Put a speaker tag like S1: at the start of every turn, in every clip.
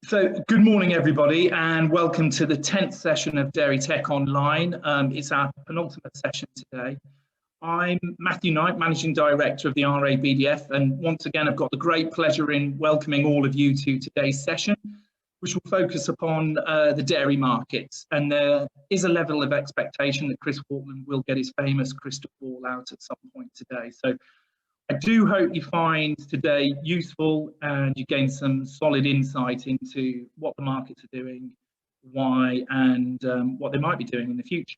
S1: So good morning, everybody, and welcome to the 10th session of Dairy Tech Online. It's our penultimate session today. I'm Matthew Knight, Managing Director of the RABDF, and once again, I've got the great pleasure in welcoming all of you to today's session, which will focus upon the dairy markets. And there is a level of expectation that Chris Waltman will get his famous crystal ball out at some point today. So I do hope you find today useful and you gain some solid insight into what the markets are doing, why, and what they might be doing in the future.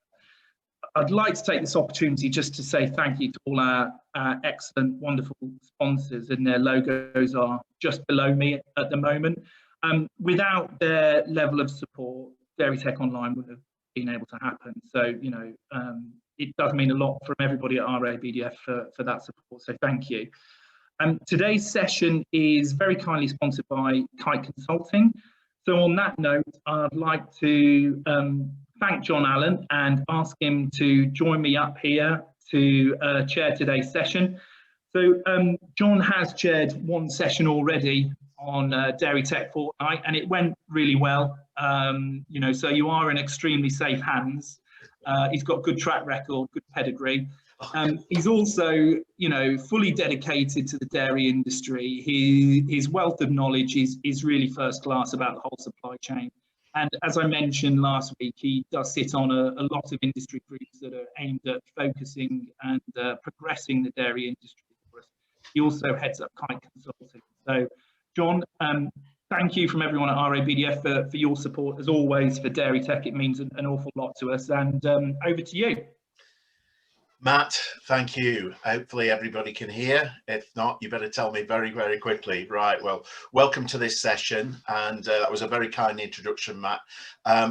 S1: I'd like to take this opportunity just to say thank you to all our excellent, wonderful sponsors, and their logos are just below me at the moment. Without their level of support, Dairy Tech Online wouldn't have been able to happen. So, you know, it does mean a lot from everybody at RABDF for that support, so thank you. Today's session is very kindly sponsored by Kite Consulting. So on that note, I'd like to thank John Allen and ask him to join me up here to chair today's session. So John has chaired one session already on Dairy Tech Fortnight, and it went really well. You know, so you are in extremely safe hands. He's got good track record, good pedigree. He's also, you know, fully dedicated to the dairy industry. His wealth of knowledge is really first class about the whole supply chain. And as I mentioned last week, he does sit on a lot of industry groups that are aimed at focusing and progressing the dairy industry for us. He also heads up Kite Consulting. So, John, thank you from everyone at RABDF for your support, as always, for Dairy Tech. It means an awful lot to us. And over to you.
S2: Matt, thank you. Hopefully everybody can hear. If not, you better tell me very, very quickly. Right, well, welcome to this session. And that was a very kind introduction, Matt.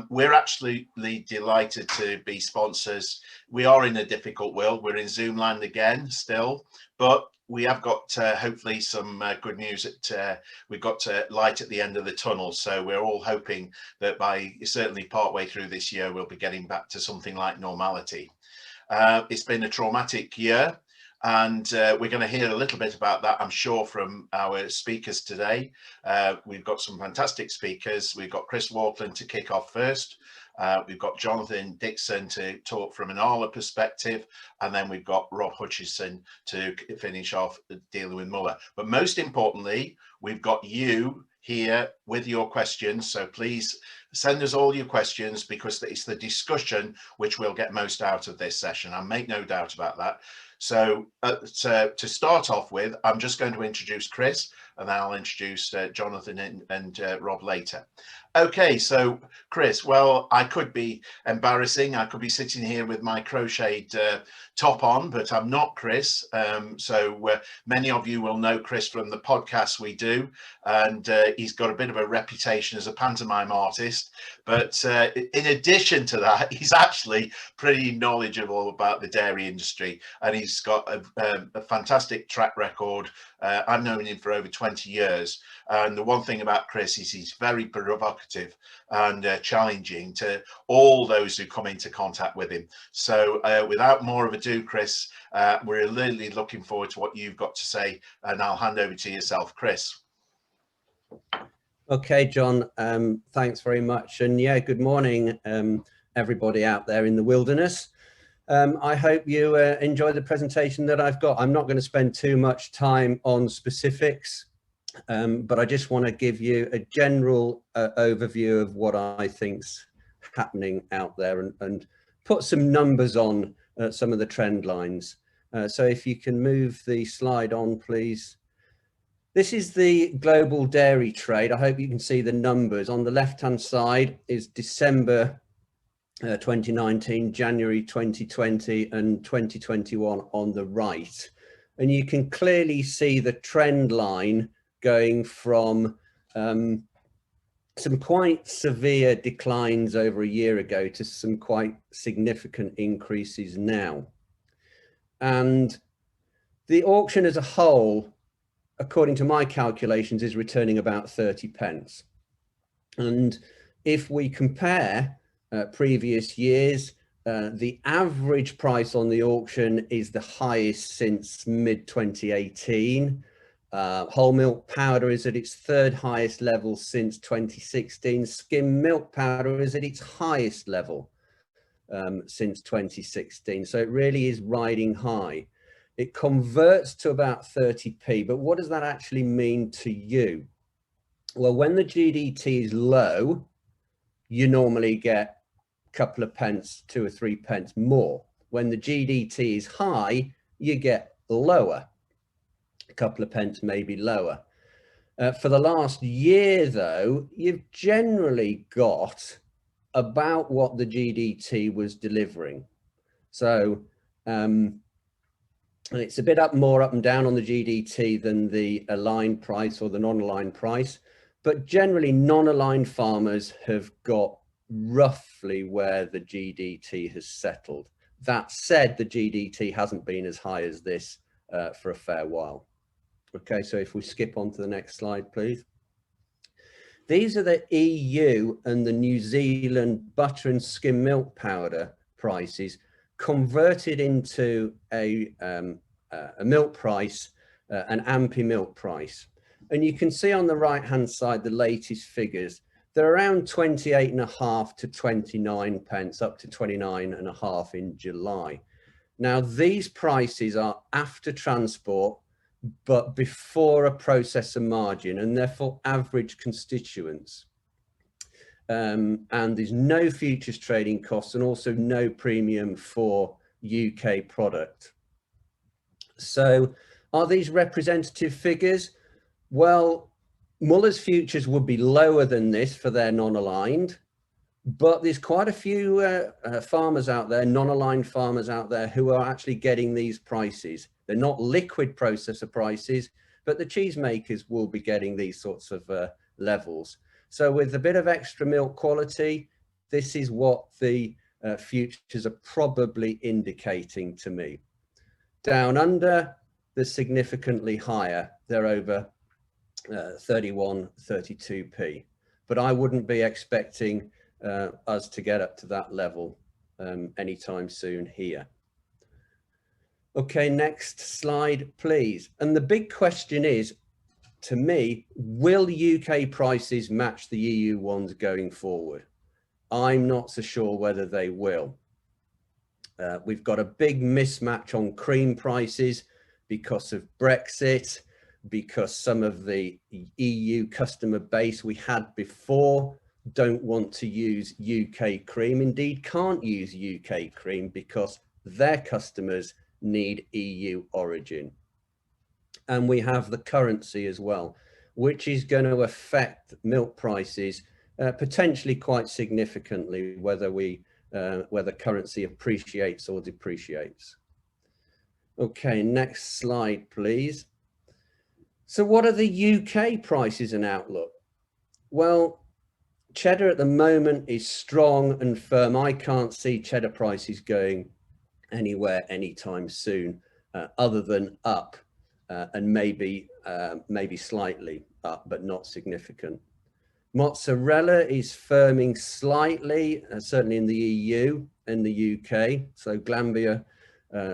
S2: We're absolutely delighted to be sponsors. We are in a difficult world. We're in Zoom land again still, but we have got hopefully some good news. We've got light at the end of the tunnel. So we're all hoping that by certainly partway through this year, we'll be getting back to something like normality. It's been a traumatic year, and we're going to hear a little bit about that, I'm sure, from our speakers today. We've got some fantastic speakers. We've got Chris Waltman to kick off first. We've got Jonathan Dixon to talk from an Arla perspective, and then we've got Rob Hutchison to finish off dealing with Muller. But most importantly, we've got you here with your questions, so please send us all your questions, because it's the discussion which will get most out of this session. I make no doubt about that. So to start off with, I'm just going to introduce Chris, and then I'll introduce Jonathan and Rob later. Okay, so Chris, well, I could be embarrassing. I could be sitting here with my crocheted top on, but I'm not Chris. So many of you will know Chris from the podcast we do, and he's got a bit of a reputation as a pantomime artist. But in addition to that, he's actually pretty knowledgeable about the dairy industry, and he's got a fantastic track record. I've known him for over 20 years. And the one thing about Chris is he's very provocative and challenging to all those who come into contact with him. So without more of ado, Chris, we're really looking forward to what you've got to say, and I'll hand over to yourself, Chris.
S3: Okay, John, thanks very much. And yeah, good morning, everybody out there in the wilderness. I hope you enjoy the presentation that I've got. I'm not going to spend too much time on specifics, but I just want to give you a general overview of what I think's happening out there, and put some numbers on some of the trend lines. So if you can move the slide on, please. This is the global dairy trade. I hope you can see the numbers. On the left-hand side is December 2019, January 2020, and 2021 on the right. And you can clearly see the trend line going from some quite severe declines over a year ago to some quite significant increases now. And the auction as a whole, according to my calculations, is returning about 30 pence. And if we compare previous years, the average price on the auction is the highest since mid-2018. Whole milk powder is at its third highest level since 2016. Skim milk powder is at its highest level since 2016. So it really is riding high. It converts to about 30p, but what does that actually mean to you? Well, when the GDT is low, you normally get a couple of pence, 2 or 3 pence more. When the GDT is high, you get lower, a couple of pence maybe lower. For the last year, though, you've generally got about what the GDT was delivering. So it's a bit more up and down on the GDT than the aligned price or the non-aligned price, but generally non-aligned farmers have got roughly where the GDT has settled. That said, the GDT hasn't been as high as this for a fair while. Okay, so if we skip on to the next slide, please. These are the EU and the New Zealand butter and skim milk powder prices converted into a milk price, an AMPI milk price. And you can see on the right-hand side, the latest figures. They're around 28.5 to 29 pence, up to 29.5 in July. Now, these prices are after transport, but before a processor margin, and therefore average constituents. And there's no futures trading costs and also no premium for UK product. So are these representative figures? Well, Muller's futures would be lower than this for their non-aligned, but there's quite a few farmers out there, non-aligned farmers out there, who are actually getting these prices. They're not liquid processor prices, but the cheesemakers will be getting these sorts of levels. So with a bit of extra milk quality, this is what the futures are probably indicating to me. Down under, they're significantly higher. They're over 31, 32p. But I wouldn't be expecting us to get up to that level anytime soon here. Okay, next slide, please. And the big question is, to me, will UK prices match the EU ones going forward? I'm not so sure whether they will. We've got a big mismatch on cream prices because of Brexit, because some of the EU customer base we had before don't want to use UK cream, indeed can't use UK cream because their customers need EU origin. And we have the currency as well, which is going to affect milk prices potentially quite significantly, whether currency appreciates or depreciates. Okay, next slide, please. So what are the UK prices and outlook? Well, cheddar at the moment is strong and firm. I can't see cheddar prices going anywhere anytime soon, other than up and maybe slightly up, but not significant. Mozzarella is firming slightly, certainly in the EU and the UK. So Glanbia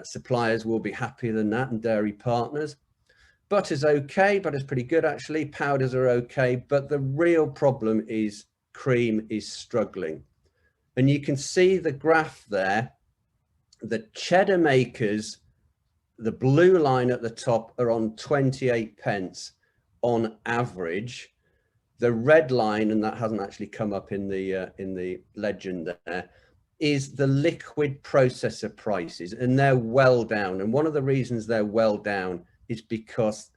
S3: suppliers will be happier than that, and dairy partners. Butter's okay, butter's pretty good actually. Powders are okay, but the real problem is cream is struggling. And you can see the graph there. The cheddar makers, the blue line at the top, are on 28 pence on average. The red line, and that hasn't actually come up in the legend there, is the liquid processor prices, and they're well down. And one of the reasons they're well down is because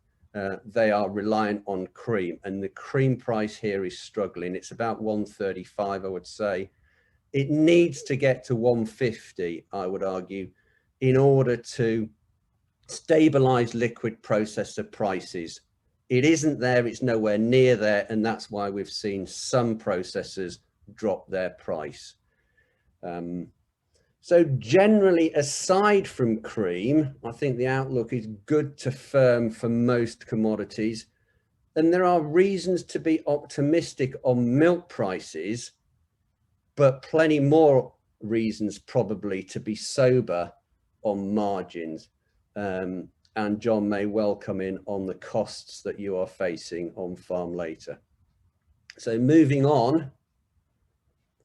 S3: they are reliant on cream, and the cream price here is struggling. It's about 135, I would say. It needs to get to 150, I would argue, in order to stabilize liquid processor prices. It isn't there, it's nowhere near there, and that's why we've seen some processors drop their price. So generally, aside from cream, I think the outlook is good to firm for most commodities. And there are reasons to be optimistic on milk prices, but plenty more reasons probably to be sober on margins. And and John may well come in on the costs that you are facing on farm later. So moving on,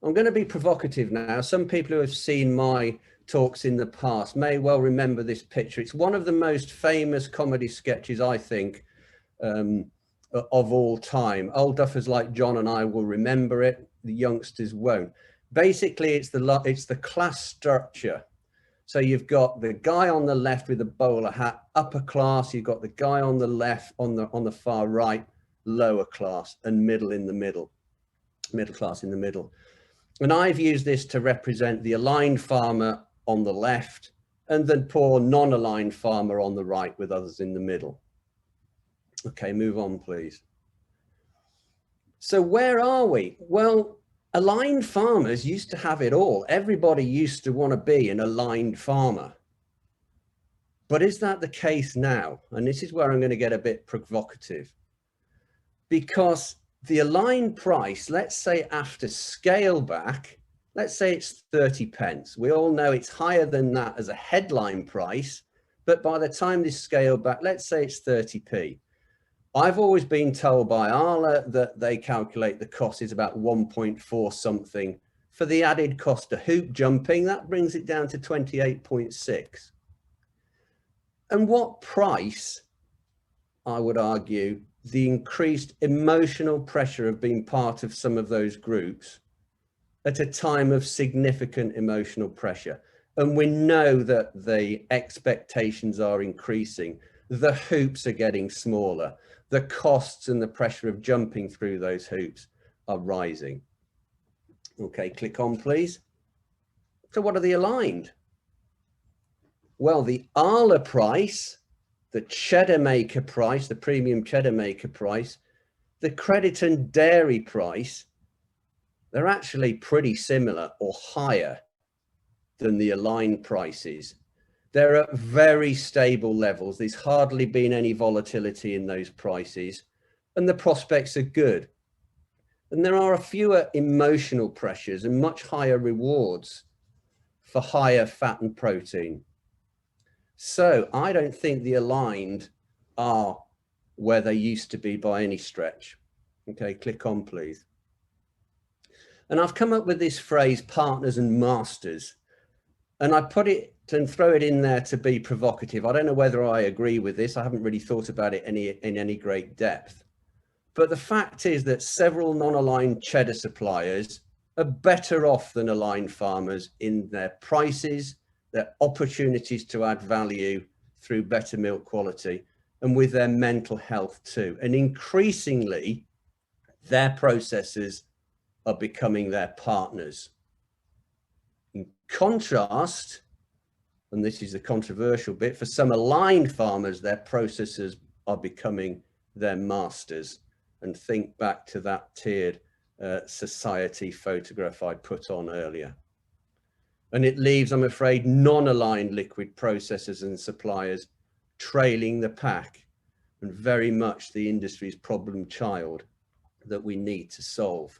S3: I'm going to be provocative now. Some people who have seen my talks in the past may well remember this picture. It's one of the most famous comedy sketches, I think, of all time. Old duffers like John and I will remember it. The youngsters won't. Basically, it's the class structure. So you've got the guy on the left with a bowler hat, upper class. You've got the guy on the left, on the far right, lower class, and middle class in the middle. And I've used this to represent the aligned farmer on the left and the poor non-aligned farmer on the right, with others in the middle. Okay, move on, please. So where are we? Well, aligned farmers used to have it all. Everybody used to want to be an aligned farmer. But is that the case now? And this is where I'm going to get a bit provocative. Because the aligned price, let's say after scale back, let's say it's 30 pence. We all know it's higher than that as a headline price, but by the time this scale back, let's say it's 30p. I've always been told by Arla that they calculate the cost is about 1.4 something. For the added cost of hoop jumping, that brings it down to 28.6. And what price, I would argue, the increased emotional pressure of being part of some of those groups at a time of significant emotional pressure. And we know that the expectations are increasing. The hoops are getting smaller. The costs and the pressure of jumping through those hoops are rising. Okay, click on, please. So what are the aligned? Well, the Arla price, the cheddar maker price, the premium cheddar maker price, the Crediton dairy price, they're actually pretty similar or higher than the aligned prices. They're at very stable levels. There's hardly been any volatility in those prices, and the prospects are good. And there are fewer emotional pressures and much higher rewards for higher fat and protein. So I don't think the aligned are where they used to be by any stretch. Okay, click on, please. And I've come up with this phrase, partners and masters. And I put it and throw it in there to be provocative. I don't know whether I agree with this. I haven't really thought about it in any great depth. But the fact is that several non-aligned cheddar suppliers are better off than aligned farmers in their prices, their opportunities to add value through better milk quality, and with their mental health too. And increasingly, their processors are becoming their partners. In contrast, and this is the controversial bit, for some aligned farmers, their processors are becoming their masters. And think back to that tiered society photograph I put on earlier. And it leaves, I'm afraid, non-aligned liquid processors and suppliers trailing the pack, and very much the industry's problem child that we need to solve.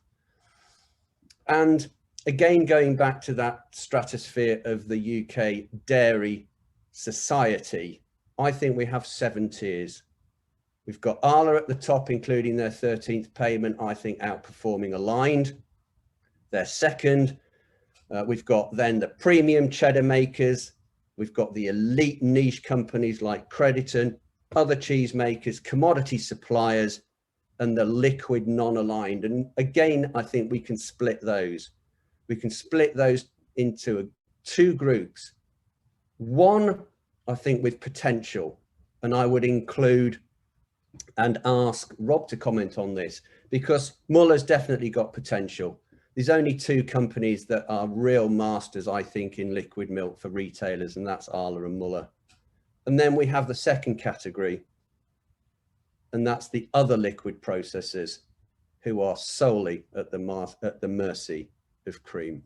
S3: And again, going back to that stratosphere of the UK dairy society, I think we have 7 tiers. We've got Arla at the top, including their 13th payment, I think outperforming aligned. They're second. We've got then the premium cheddar makers. We've got the elite niche companies like Crediton, other cheese makers, commodity suppliers, and the liquid non-aligned. And again, I think we can split those. We can split those into 2 groups. One, I think, with potential, and I would include and ask Rob to comment on this, because Muller's definitely got potential. There's only 2 companies that are real masters, I think, in liquid milk for retailers, and that's Arla and Muller. And then we have the second category, and that's the other liquid processors who are solely at the mercy of cream.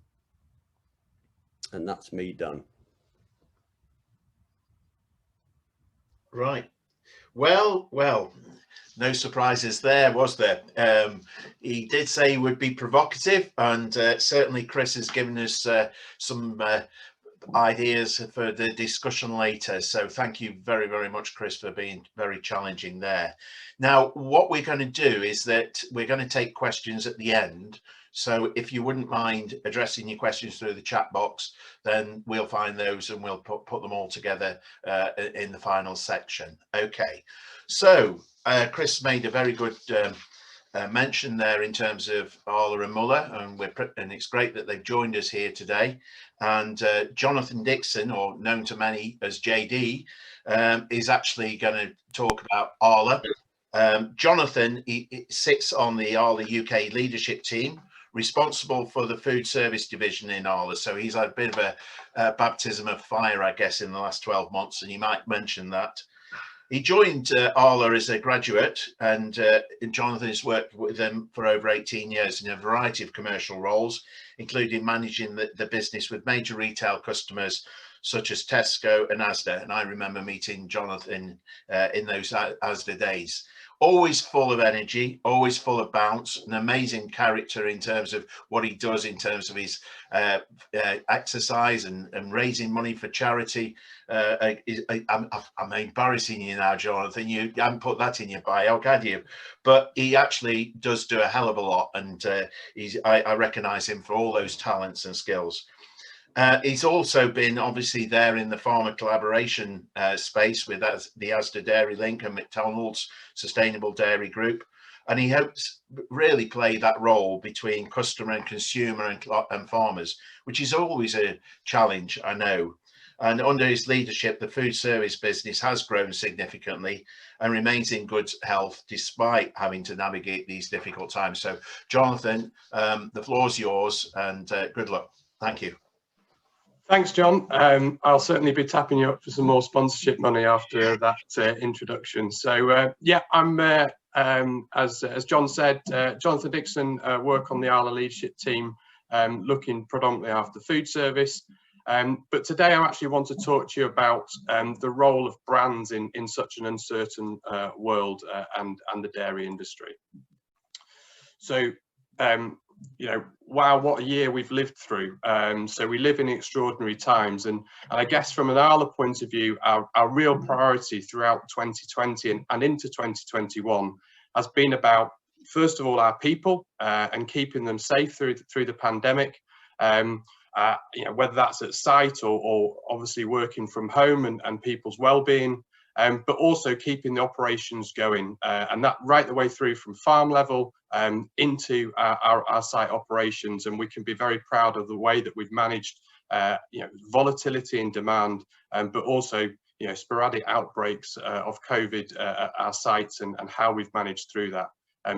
S3: And that's me done.
S2: Right. Well, no surprises there, was there? He did say he would be provocative, and certainly Chris has given us some ideas for the discussion later. So thank you very, very much, Chris, for being very challenging there. Now, what we're going to do is that we're going to take questions at the end. So if you wouldn't mind addressing your questions through the chat box, then we'll find those and we'll put them all together in the final section. Okay, so Chris made a very good mention there in terms of Arla and Muller, and it's great that they've joined us here today. And Jonathan Dixon, or known to many as JD, is actually going to talk about Arla. Jonathan, he sits on the Arla UK leadership team, responsible for the food service division in Arla. So he's had a bit of a baptism of fire, I guess, in the last 12 months, and he might mention that. He joined Arla as a graduate, and Jonathan has worked with them for over 18 years in a variety of commercial roles, including managing the business with major retail customers such as Tesco and Asda. And I remember meeting Jonathan in those Asda days. Always full of energy, always full of bounce, an amazing character in terms of what he does in terms of his exercise and raising money for charity. I'm embarrassing you now, Jonathan. You haven't put that in your bio, had you? But he actually does do a hell of a lot, and I recognise him for all those talents and skills. He's also been obviously there in the farmer collaboration space with the Asda Dairy Link and McDonald's Sustainable Dairy Group, and he helps really play that role between customer and consumer and farmers, which is always a challenge, I know. And under his leadership, the food service business has grown significantly and remains in good health despite having to navigate these difficult times. So, Jonathan, the floor's yours, and good luck. Thank you.
S4: Thanks, John. I'll certainly be tapping you up for some more sponsorship money after that introduction. So yeah, I'm, as John said, Jonathan Dixon, work on the Arla leadership team, looking predominantly after food service. But today I actually want to talk to you about the role of brands in such an uncertain world and the dairy industry. So, you know, wow, what a year we've lived through. So we live in extraordinary times, and I guess from an Arla point of view, our real priority throughout 2020 and into 2021 has been about, first of all, our people and keeping them safe through the pandemic. You know, whether that's at site or obviously working from home and people's well-being, but also keeping the operations going, and that right the way through from farm level into our site operations. And we can be very proud of the way that we've managed, you know, volatility in demand, but also, you know, sporadic outbreaks of COVID at our sites and how we've managed through that.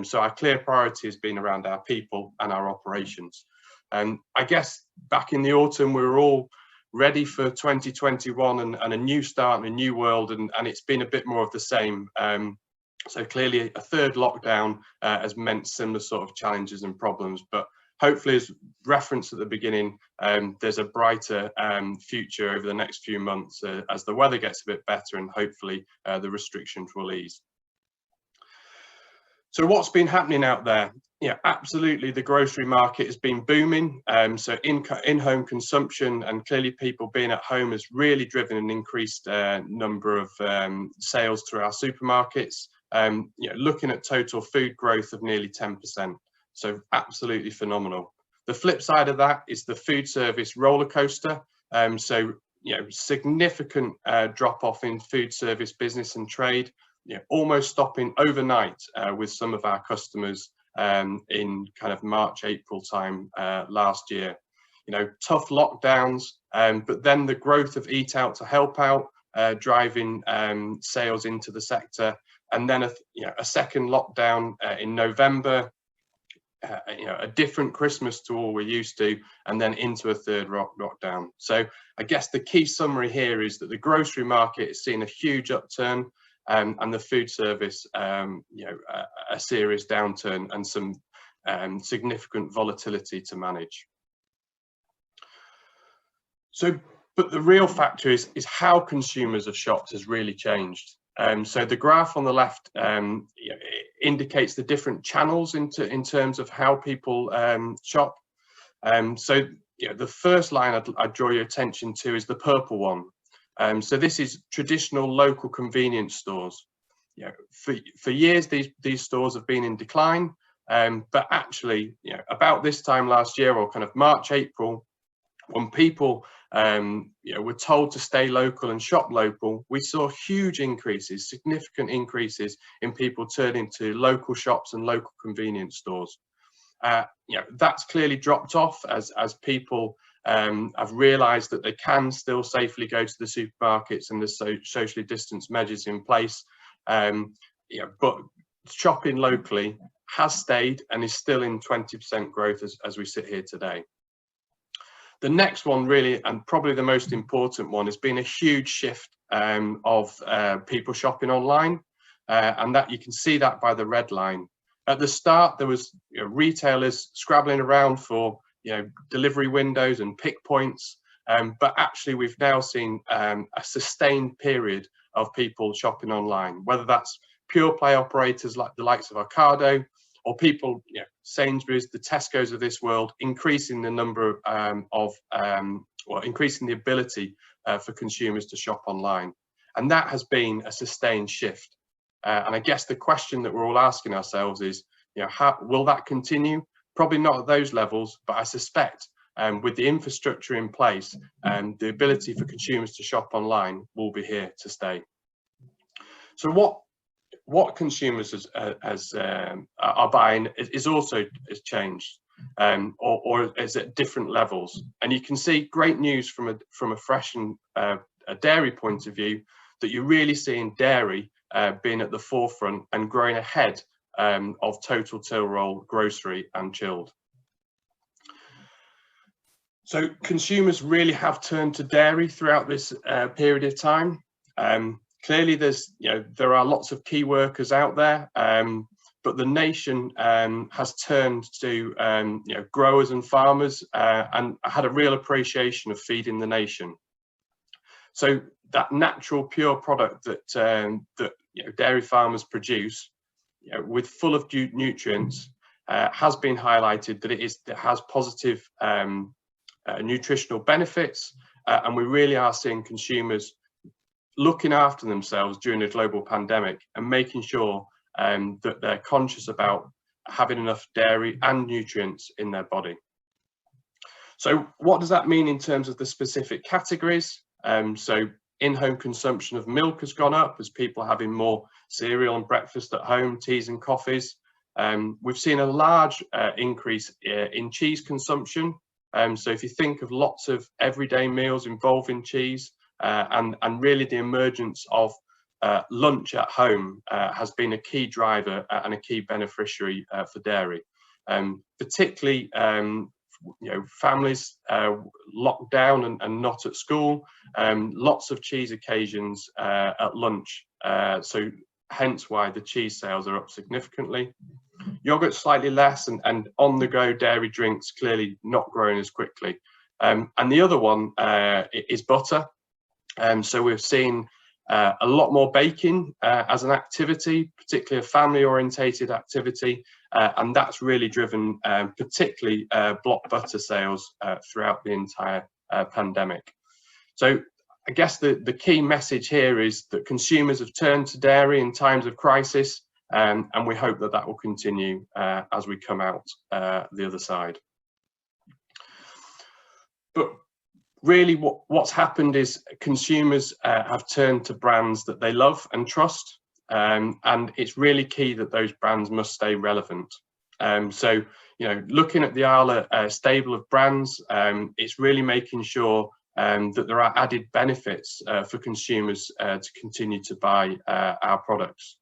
S4: So our clear priority has been around our people and our operations. I guess back in the autumn, we were all ready for 2021 and a new start and a new world, and it's been a bit more of the same. So clearly a third lockdown has meant similar sort of challenges and problems, but hopefully, as referenced at the beginning, there's a brighter future over the next few months as the weather gets a bit better and hopefully the restrictions will ease. So what's been happening out there? Yeah, absolutely. The grocery market has been booming. So in-home consumption and clearly people being at home has really driven an increased number of sales through our supermarkets. You know, looking at total food growth of nearly 10%. So absolutely phenomenal. The flip side of that is the food service roller coaster. So, you know, significant drop off in food service business and trade, you know, almost stopping overnight with some of our customers in kind of March, April time last year. You know, tough lockdowns, but then the growth of Eat Out to Help Out, driving sales into the sector. And then a second lockdown in November, you know, a different Christmas to all we're used to, and then into a third lockdown. So I guess the key summary here is that the grocery market has seen a huge upturn, and the food service, you know, a serious downturn and some significant volatility to manage. So, but the real factor is how consumers have shopped has really changed. So the graph on the left you know, indicates the different channels in terms of how people shop. So the first line I'd draw your attention to is the purple one. So this is traditional local convenience stores. For years these stores have been in decline, but actually, about this time last year, or kind of March, April, when people were told to stay local and shop local, we saw huge increases, significant increases in people turning to local shops and local convenience stores. That's clearly dropped off as people have realised that they can still safely go to the supermarkets and the socially distanced measures in place. But shopping locally has stayed and is still in 20% growth as we sit here today. The next one, really, and probably the most important one, has been a huge shift of people shopping online, and that you can see that by the red line. At the start, there was retailers scrabbling around for delivery windows and pick points, but actually we've now seen a sustained period of people shopping online, whether that's pure play operators like the likes of Ocado, or people, Sainsbury's, the Tesco's of this world, increasing the number increasing the ability for consumers to shop online. And that has been a sustained shift. And I guess the question that we're all asking ourselves is, how will that continue? Probably not at those levels, but I suspect with the infrastructure in place, the ability for consumers to shop online will be here to stay. So what consumers are buying is also has changed, or is at different levels. And you can see great news from a fresh and a dairy point of view, that you're really seeing dairy being at the forefront and growing ahead of total till roll, grocery and chilled. So consumers really have turned to dairy throughout this period of time. Clearly, there are lots of key workers out there, but the nation has turned to growers and farmers and had a real appreciation of feeding the nation. So that natural, pure product that dairy farmers produce, with full of nutrients, has been highlighted that it has positive nutritional benefits, and we really are seeing consumers looking after themselves during a global pandemic and making sure that they're conscious about having enough dairy and nutrients in their body. So what does that mean in terms of the specific categories? So in-home consumption of milk has gone up as people are having more cereal and breakfast at home, teas and coffees. We've seen a large increase in cheese consumption. So if you think of lots of everyday meals involving cheese, and really the emergence of lunch at home has been a key driver and a key beneficiary for dairy. Particularly families locked down and not at school, lots of cheese occasions at lunch, so hence why the cheese sales are up significantly. Yogurt slightly less, and on-the-go dairy drinks clearly not growing as quickly. And the other one is butter. So we've seen a lot more baking as an activity, particularly a family-orientated activity, and that's really driven particularly block butter sales throughout the entire pandemic. So I guess the key message here is that consumers have turned to dairy in times of crisis, and we hope that will continue as we come out the other side. But really what's happened is consumers have turned to brands that they love and trust, and it's really key that those brands must stay relevant. So looking at the Arla stable of brands, it's really making sure that there are added benefits for consumers to continue to buy our products.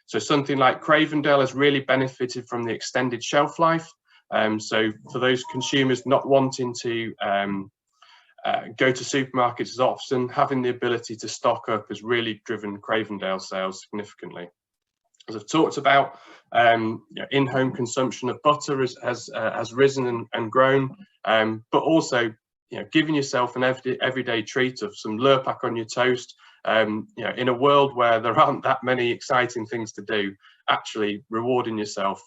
S4: So something like Cravendale has really benefited from the extended shelf life. So for those consumers not wanting to go to supermarkets as often, having the ability to stock up has really driven Cravendale sales significantly. As I've talked about, in-home consumption of butter has risen and grown, but also giving yourself an everyday treat of some Lurpak on your toast. In a world where there aren't that many exciting things to do, actually rewarding yourself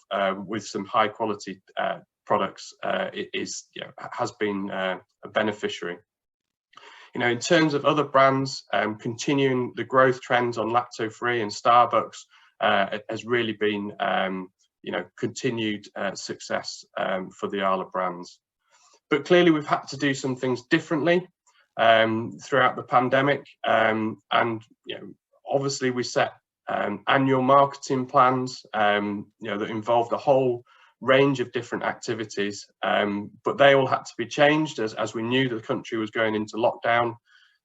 S4: with some high quality products has been a beneficiary. In terms of other brands, continuing the growth trends on lacto-free and Starbucks has really been continued success for the Arla brands. But clearly we've had to do some things differently throughout the pandemic, and obviously we set annual marketing plans that involved a whole range of different activities, but they all had to be changed as we knew the country was going into lockdown.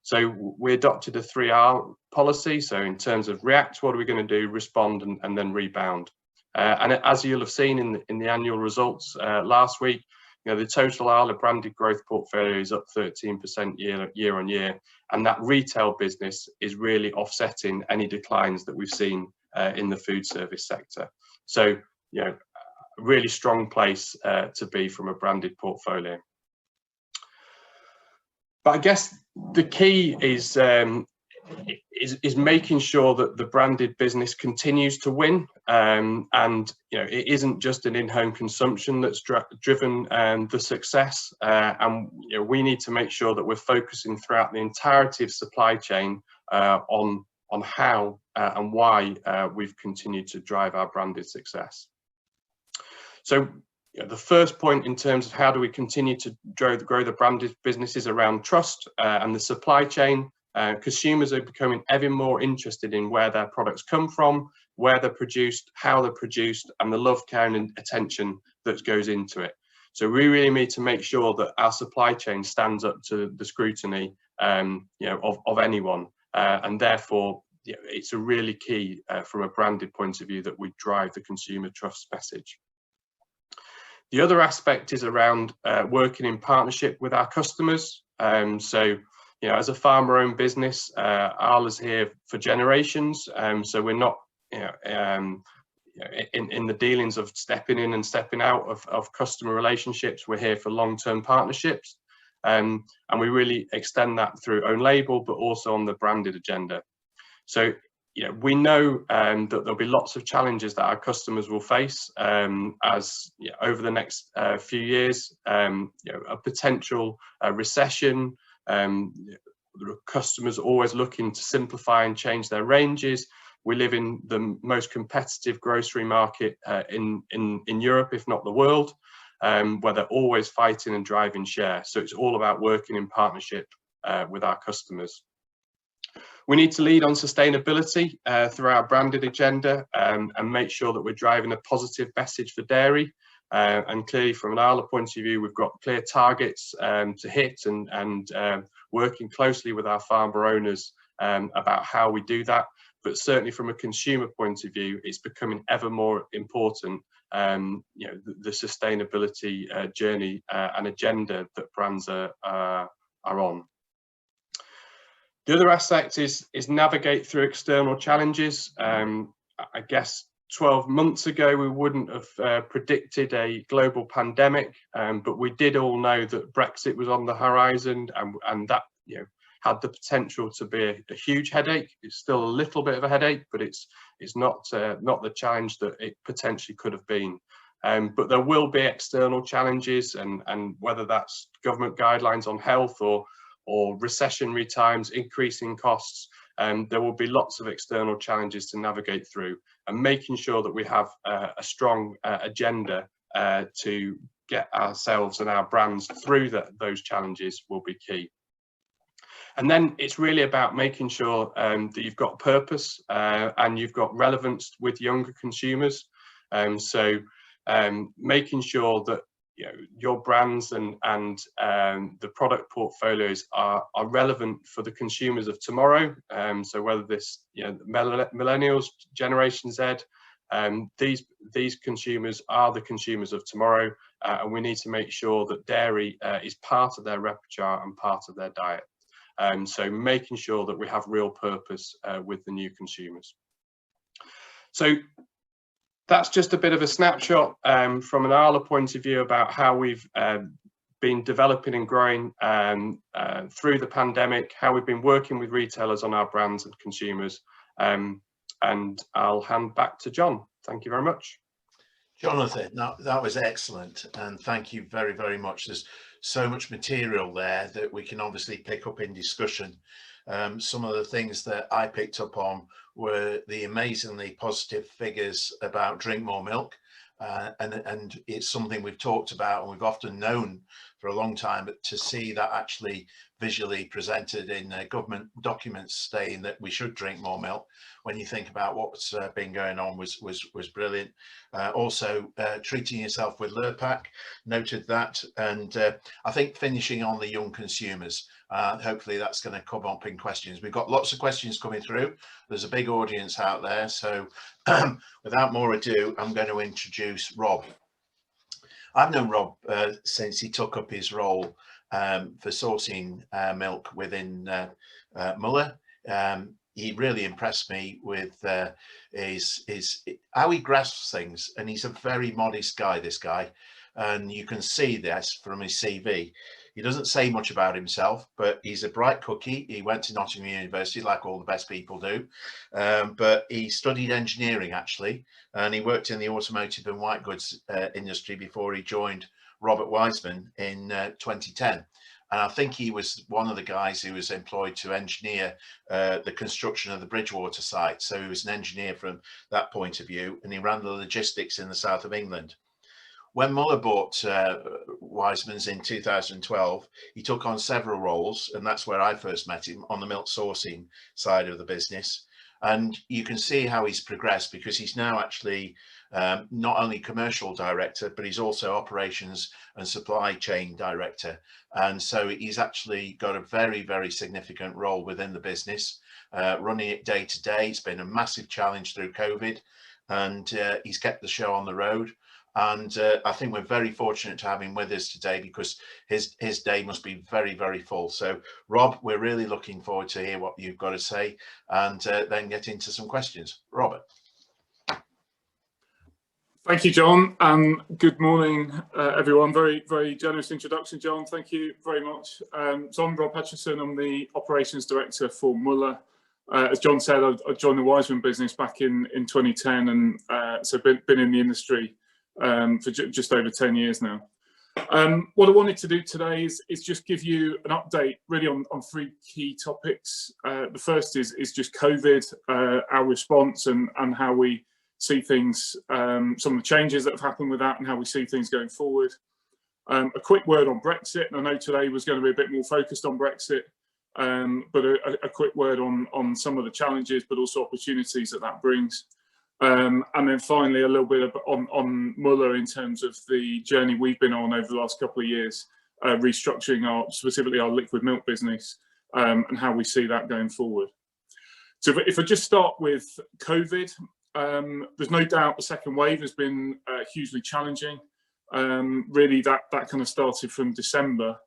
S4: So we adopted a 3R policy. So in terms of react, what are we going to do? Respond and then rebound. And as you'll have seen in the annual results last week, the total Arla branded growth portfolio is up 13% year on year, and that retail business is really offsetting any declines that we've seen in the food service sector. So a really strong place to be from a branded portfolio. But I guess the key is making sure that the branded business continues to win, and it isn't just an in-home consumption that's driven the success, and we need to make sure that we're focusing throughout the entirety of supply chain on how and why we've continued to drive our branded success. So the first point in terms of how do we continue to grow the branded business is around trust and the supply chain. Consumers are becoming ever more interested in where their products come from, where they're produced, how they're produced, and the love, care and attention that goes into it. So we really need to make sure that our supply chain stands up to the scrutiny of anyone, and therefore it's a really key from a branded point of view that we drive the consumer trust message. The other aspect is around working in partnership with our customers. So as a farmer-owned business, Arla's here for generations. So we're not, in the dealings of stepping in and stepping out of customer relationships. We're here for long-term partnerships, and we really extend that through own label, but also on the branded agenda. So we know that there'll be lots of challenges that our customers will face as over the next few years. A potential recession. The customers are always looking to simplify and change their ranges. We live in the most competitive grocery market in Europe, if not the world, where they're always fighting and driving share. So it's all about working in partnership with our customers. We need to lead on sustainability through our branded agenda and make sure that we're driving a positive message for dairy. And clearly from an Arla point of view, we've got clear targets to hit, and working closely with our farmer owners about how we do that. But certainly from a consumer point of view, it's becoming ever more important, the sustainability journey and agenda that brands are on. The other aspect is navigate through external challenges. I guess 12 months ago, we wouldn't have predicted a global pandemic, but we did all know that Brexit was on the horizon, and that had the potential to be a huge headache. It's still a little bit of a headache, but it's not the challenge that it potentially could have been. But there will be external challenges, and whether that's government guidelines on health or recessionary times, increasing costs, there will be lots of external challenges to navigate through, and making sure that we have a strong agenda to get ourselves and our brands through those challenges will be key. And then it's really about making sure that you've got purpose and you've got relevance with younger consumers. So making sure that your brands and the product portfolios are relevant for the consumers of tomorrow. So whether this, millennials, Generation Z, these consumers are the consumers of tomorrow, and we need to make sure that dairy is part of their repertoire and part of their diet. So making sure that we have real purpose with the new consumers. So that's just a bit of a snapshot from an Arla point of view about how we've been developing and growing through the pandemic, how we've been working with retailers on our brands and consumers. And I'll hand back to John. Thank you very much.
S2: Jonathan, that was excellent, and thank you very, very much. There's so much material there that we can obviously pick up in discussion. Some of the things that I picked up on were the amazingly positive figures about Drink More Milk, and it's something we've talked about and we've often known for a long time, but to see that actually visually presented in government documents saying that we should drink more milk, when you think about what's been going on, was brilliant. Also, treating yourself with Lurpak, noted that, and I think finishing on the young consumers. Hopefully that's going to come up in questions. We've got lots of questions coming through. There's a big audience out there, so without more ado, I'm going to introduce Rob. I've known Rob since he took up his role for sourcing milk within Muller. He really impressed me with his how he grasps things, and he's a very modest guy, this guy, and you can see this from his CV. He doesn't say much about himself, but he's a bright cookie. He went to Nottingham University, like all the best people do, but he studied engineering, actually, and he worked in the automotive and white goods industry before he joined Robert Wiseman in 2010. And I think he was one of the guys who was employed to engineer the construction of the Bridgewater site. So he was an engineer from that point of view, and he ran the logistics in the south of England. When Muller bought Wiseman's in 2012, he took on several roles, and that's where I first met him, on the milk sourcing side of the business. And you can see how he's progressed, because he's now actually not only commercial director, but he's also operations and supply chain director. And so he's actually got a very, very significant role within the business, running it day to day. It's been a massive challenge through COVID, and he's kept the show on the road. And I think we're very fortunate to have him with us today, because his day must be very, very full. So Rob, we're really looking forward to hear what you've got to say, and then get into some questions. Robert.
S5: Thank you, John, and good morning, everyone. Very, very generous introduction, John. Thank you very much. So I'm Rob Hutchison. I'm the Operations Director for Muller. As John said, I joined the Wiseman business back in 2010, and so been in the industry for just over 10 years now. What I wanted to do today is just give you an update really on three key topics. The first is just COVID, our response, and how we see things, some of the changes that have happened with that, and how we see things going forward. A quick word on Brexit, and I know today was going to be a bit more focused on Brexit, but a quick word on some of the challenges, but also opportunities that brings. And then finally, a little bit on Muller in terms of the journey we've been on over the last couple of years, restructuring specifically our liquid milk business, and how we see that going forward. So if I just start with COVID, there's no doubt the second wave has been hugely challenging. Really, that kind of started from December,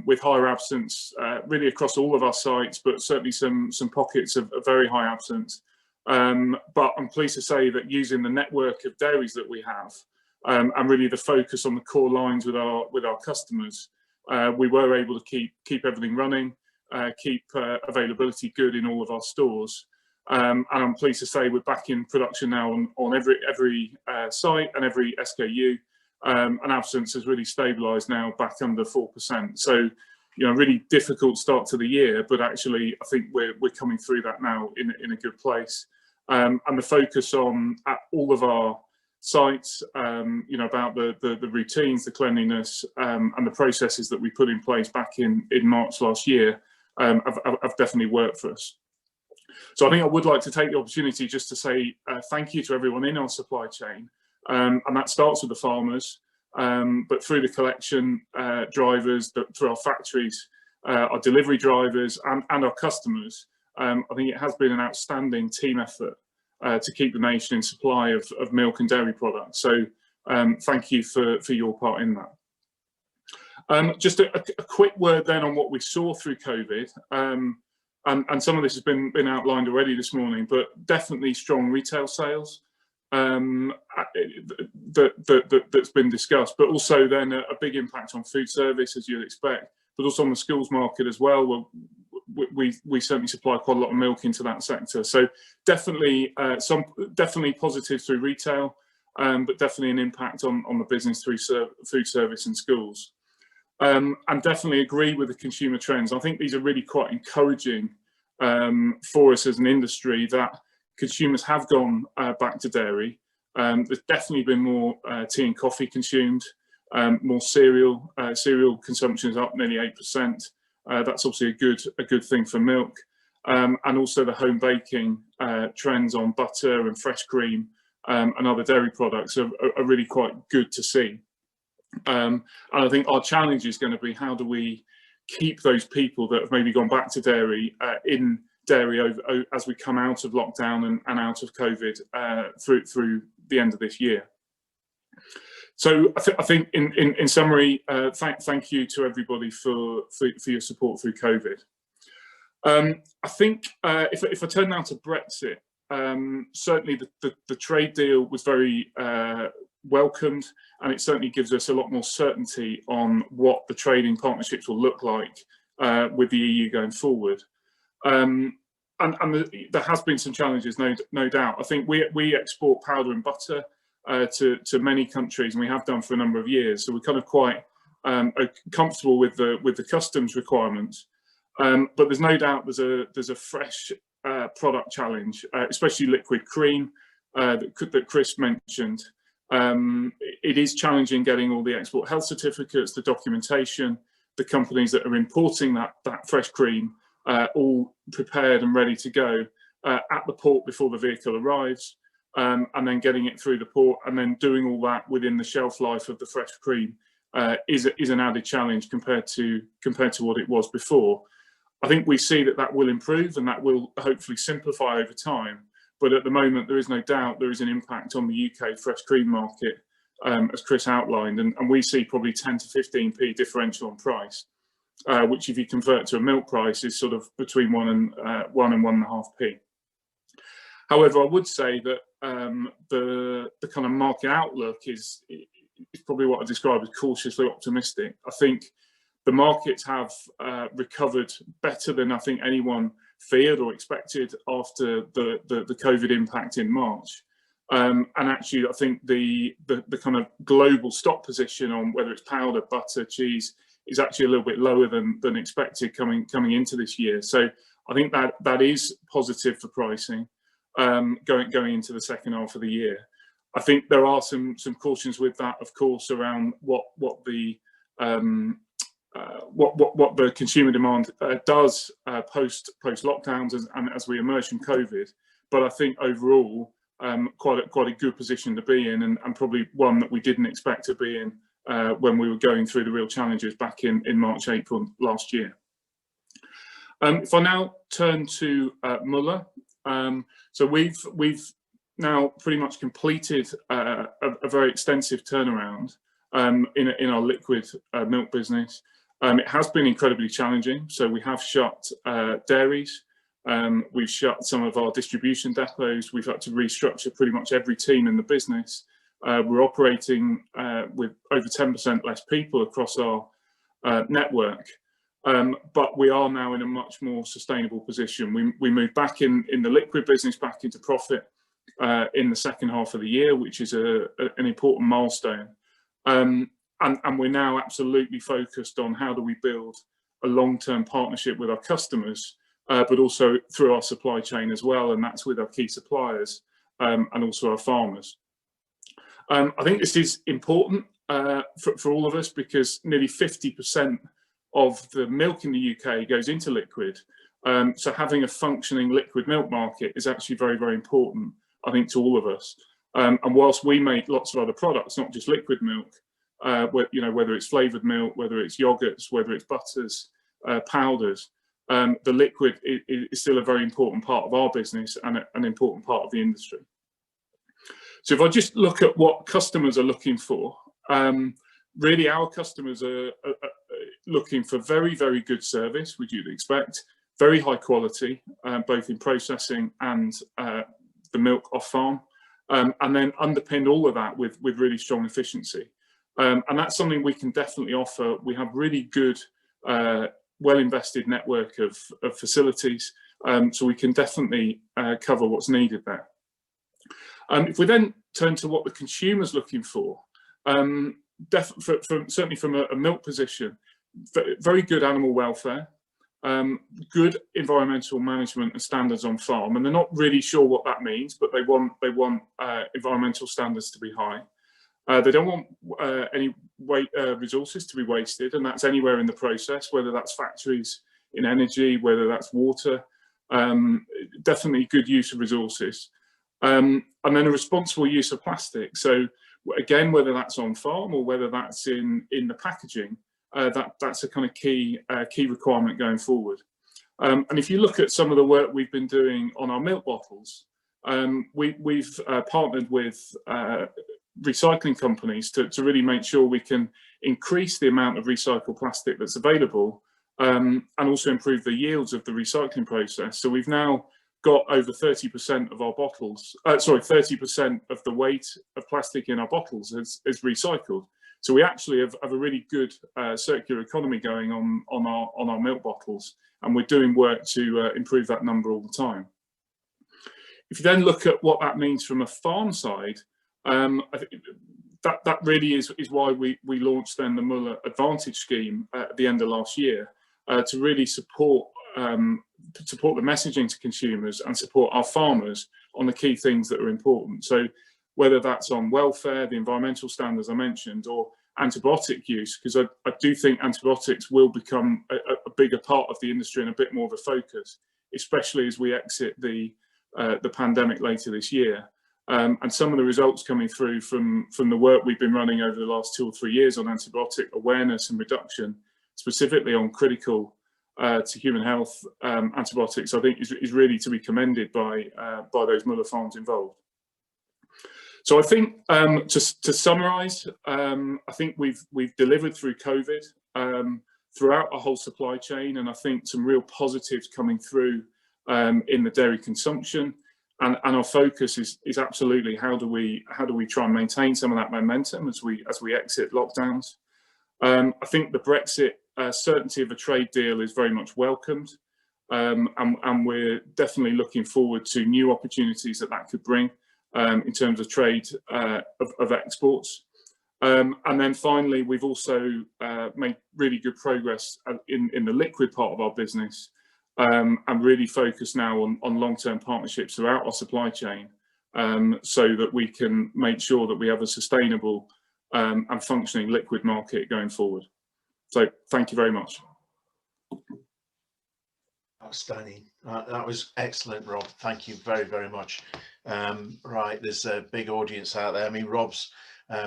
S5: with higher absence really across all of our sites, but certainly some pockets of very high absence. But I'm pleased to say that using the network of dairies that we have, and really the focus on the core lines with our customers, we were able to keep everything running, keep availability good in all of our stores. And I'm pleased to say we're back in production now on every site and every SKU, and absence has really stabilised now back under 4%. So, you know, really difficult start to the year, but actually I think we're coming through that now in a good place. And the focus at all of our sites, you know, about the routines, the cleanliness, and the processes that we put in place back in March last year, have definitely worked for us. So I think I would like to take the opportunity just to say thank you to everyone in our supply chain, and that starts with the farmers, but through the collection drivers, through our factories, our delivery drivers, and our customers. I think it has been an outstanding team effort to keep the nation in supply of milk and dairy products. So thank you for your part in that. Just a quick word then on what we saw through COVID. And some of this has been outlined already this morning, but definitely strong retail sales that's been discussed, but also then a big impact on food service, as you'd expect, but also on the schools market as well. We certainly supply quite a lot of milk into that sector. So definitely definitely positive through retail. but definitely an impact on the business through food service and schools. And definitely agree with the consumer trends. I think these are really quite encouraging for us as an industry, that consumers have gone back to dairy. There's definitely been more tea and coffee consumed, more cereal consumption is up nearly 8%. That's obviously a good thing for milk. And also the home baking trends on butter and fresh cream and other dairy products are really quite good to see. And I think our challenge is going to be, how do we keep those people that have maybe gone back to dairy in dairy as we come out of lockdown and out of COVID through the end of this year. So I think in summary, thank you to everybody for your support through COVID. I think if I turn now to Brexit, certainly the trade deal was very welcomed, and it certainly gives us a lot more certainty on what the trading partnerships will look like with the EU going forward. And there has been some challenges, no doubt. I think we export powder and butter to many countries, and we have done for a number of years. So we're kind of quite comfortable with the customs requirements. But there's no doubt there's a fresh product challenge, especially liquid cream that Chris mentioned. It is challenging getting all the export health certificates, the documentation, the companies that are importing that fresh cream all prepared and ready to go at the port before the vehicle arrives, and then getting it through the port, and then doing all that within the shelf life of the fresh cream is an added challenge compared to what it was before. I think we see that will improve, and that will hopefully simplify over time. But at the moment, there is no doubt there is an impact on the UK fresh cream market, as Chris outlined, and we see probably 10 to 15p differential on price, which if you convert to a milk price is sort of between 1 and 1.5p. However, I would say that the kind of market outlook is probably what I describe as cautiously optimistic. I think the markets have recovered better than I think anyone feared or expected after the COVID impact in March. And actually, I think the kind of global stock position on whether it's powder, butter, cheese is actually a little bit lower than expected coming into this year. So I think that is positive for pricing going into the second half of the year. I think there are some cautions with that, of course, around what the consumer demand does post lockdowns and as we emerge from COVID. But I think overall, quite a good position to be in, and probably one that we didn't expect to be in when we were going through the real challenges back in March, April last year. If I now turn to Muller, so we've now pretty much completed a very extensive turnaround in our liquid milk business. It has been incredibly challenging. So we have shut dairies, we've shut some of our distribution depots, we've had to restructure pretty much every team in the business. We're operating with over 10% less people across our network, but we are now in a much more sustainable position. We moved back in the liquid business back into profit in the second half of the year, which is an important milestone. And we're now absolutely focused on how do we build a long-term partnership with our customers, but also through our supply chain as well, and that's with our key suppliers and also our farmers. I think this is important for all of us, because nearly 50% of the milk in the UK goes into liquid. So having a functioning liquid milk market is actually very, very important, I think, to all of us. And whilst we make lots of other products, not just liquid milk, whether it's flavoured milk, whether it's yogurts, whether it's butters, powders, the liquid is still a very important part of our business and an important part of the industry. So if I just look at what customers are looking for, really our customers are looking for very, very good service, which you'd expect, very high quality, both in processing and the milk off farm, and then underpin all of that with really strong efficiency. And that's something we can definitely offer. We have really good, well-invested network of facilities, so we can definitely cover what's needed there. If we then turn to what the consumer's looking for, certainly from a milk position, very good animal welfare, good environmental management and standards on farm, and they're not really sure what that means, but they want environmental standards to be high. They don't want any resources to be wasted, and that's anywhere in the process, whether that's factories in energy, whether that's water. Definitely good use of resources, and then a responsible use of plastic. So again, whether that's on farm or whether that's in the packaging, that's a kind of key requirement going forward. And if you look at some of the work we've been doing on our milk bottles, we've partnered with recycling companies to really make sure we can increase the amount of recycled plastic that's available, and also improve the yields of the recycling process. So we've now got over 30% of our bottles, 30% of the weight of plastic in our bottles is recycled. So we actually have a really good circular economy going on our milk bottles, and we're doing work to improve that number all the time. If you then look at what that means from a farm side, I think that really is why we launched then the Müller Advantage scheme at the end of last year, to really support the messaging to consumers and support our farmers on the key things that are important. So whether that's on welfare, the environmental standards I mentioned, or antibiotic use, because I do think antibiotics will become a bigger part of the industry and a bit more of a focus, especially as we exit the pandemic later this year. And some of the results coming through from the work we've been running over the last 2 or 3 years on antibiotic awareness and reduction, specifically on critical to human health antibiotics, I think is really to be commended by those Müller farms involved. So I think to summarise, I think we've delivered through COVID throughout our whole supply chain, and I think some real positives coming through in the dairy consumption. And our focus is absolutely how do we try and maintain some of that momentum as we exit lockdowns. I think the Brexit certainty of a trade deal is very much welcomed, and we're definitely looking forward to new opportunities that could bring in terms of trade of exports. And then finally, we've also made really good progress in the liquid part of our business, and really focus now on long-term partnerships throughout our supply chain, so that we can make sure that we have a sustainable and functioning liquid market going forward. So thank you very much.
S2: Outstanding. That was excellent, Rob. Thank you very, very much. Right, there's a big audience out there. I mean, Rob's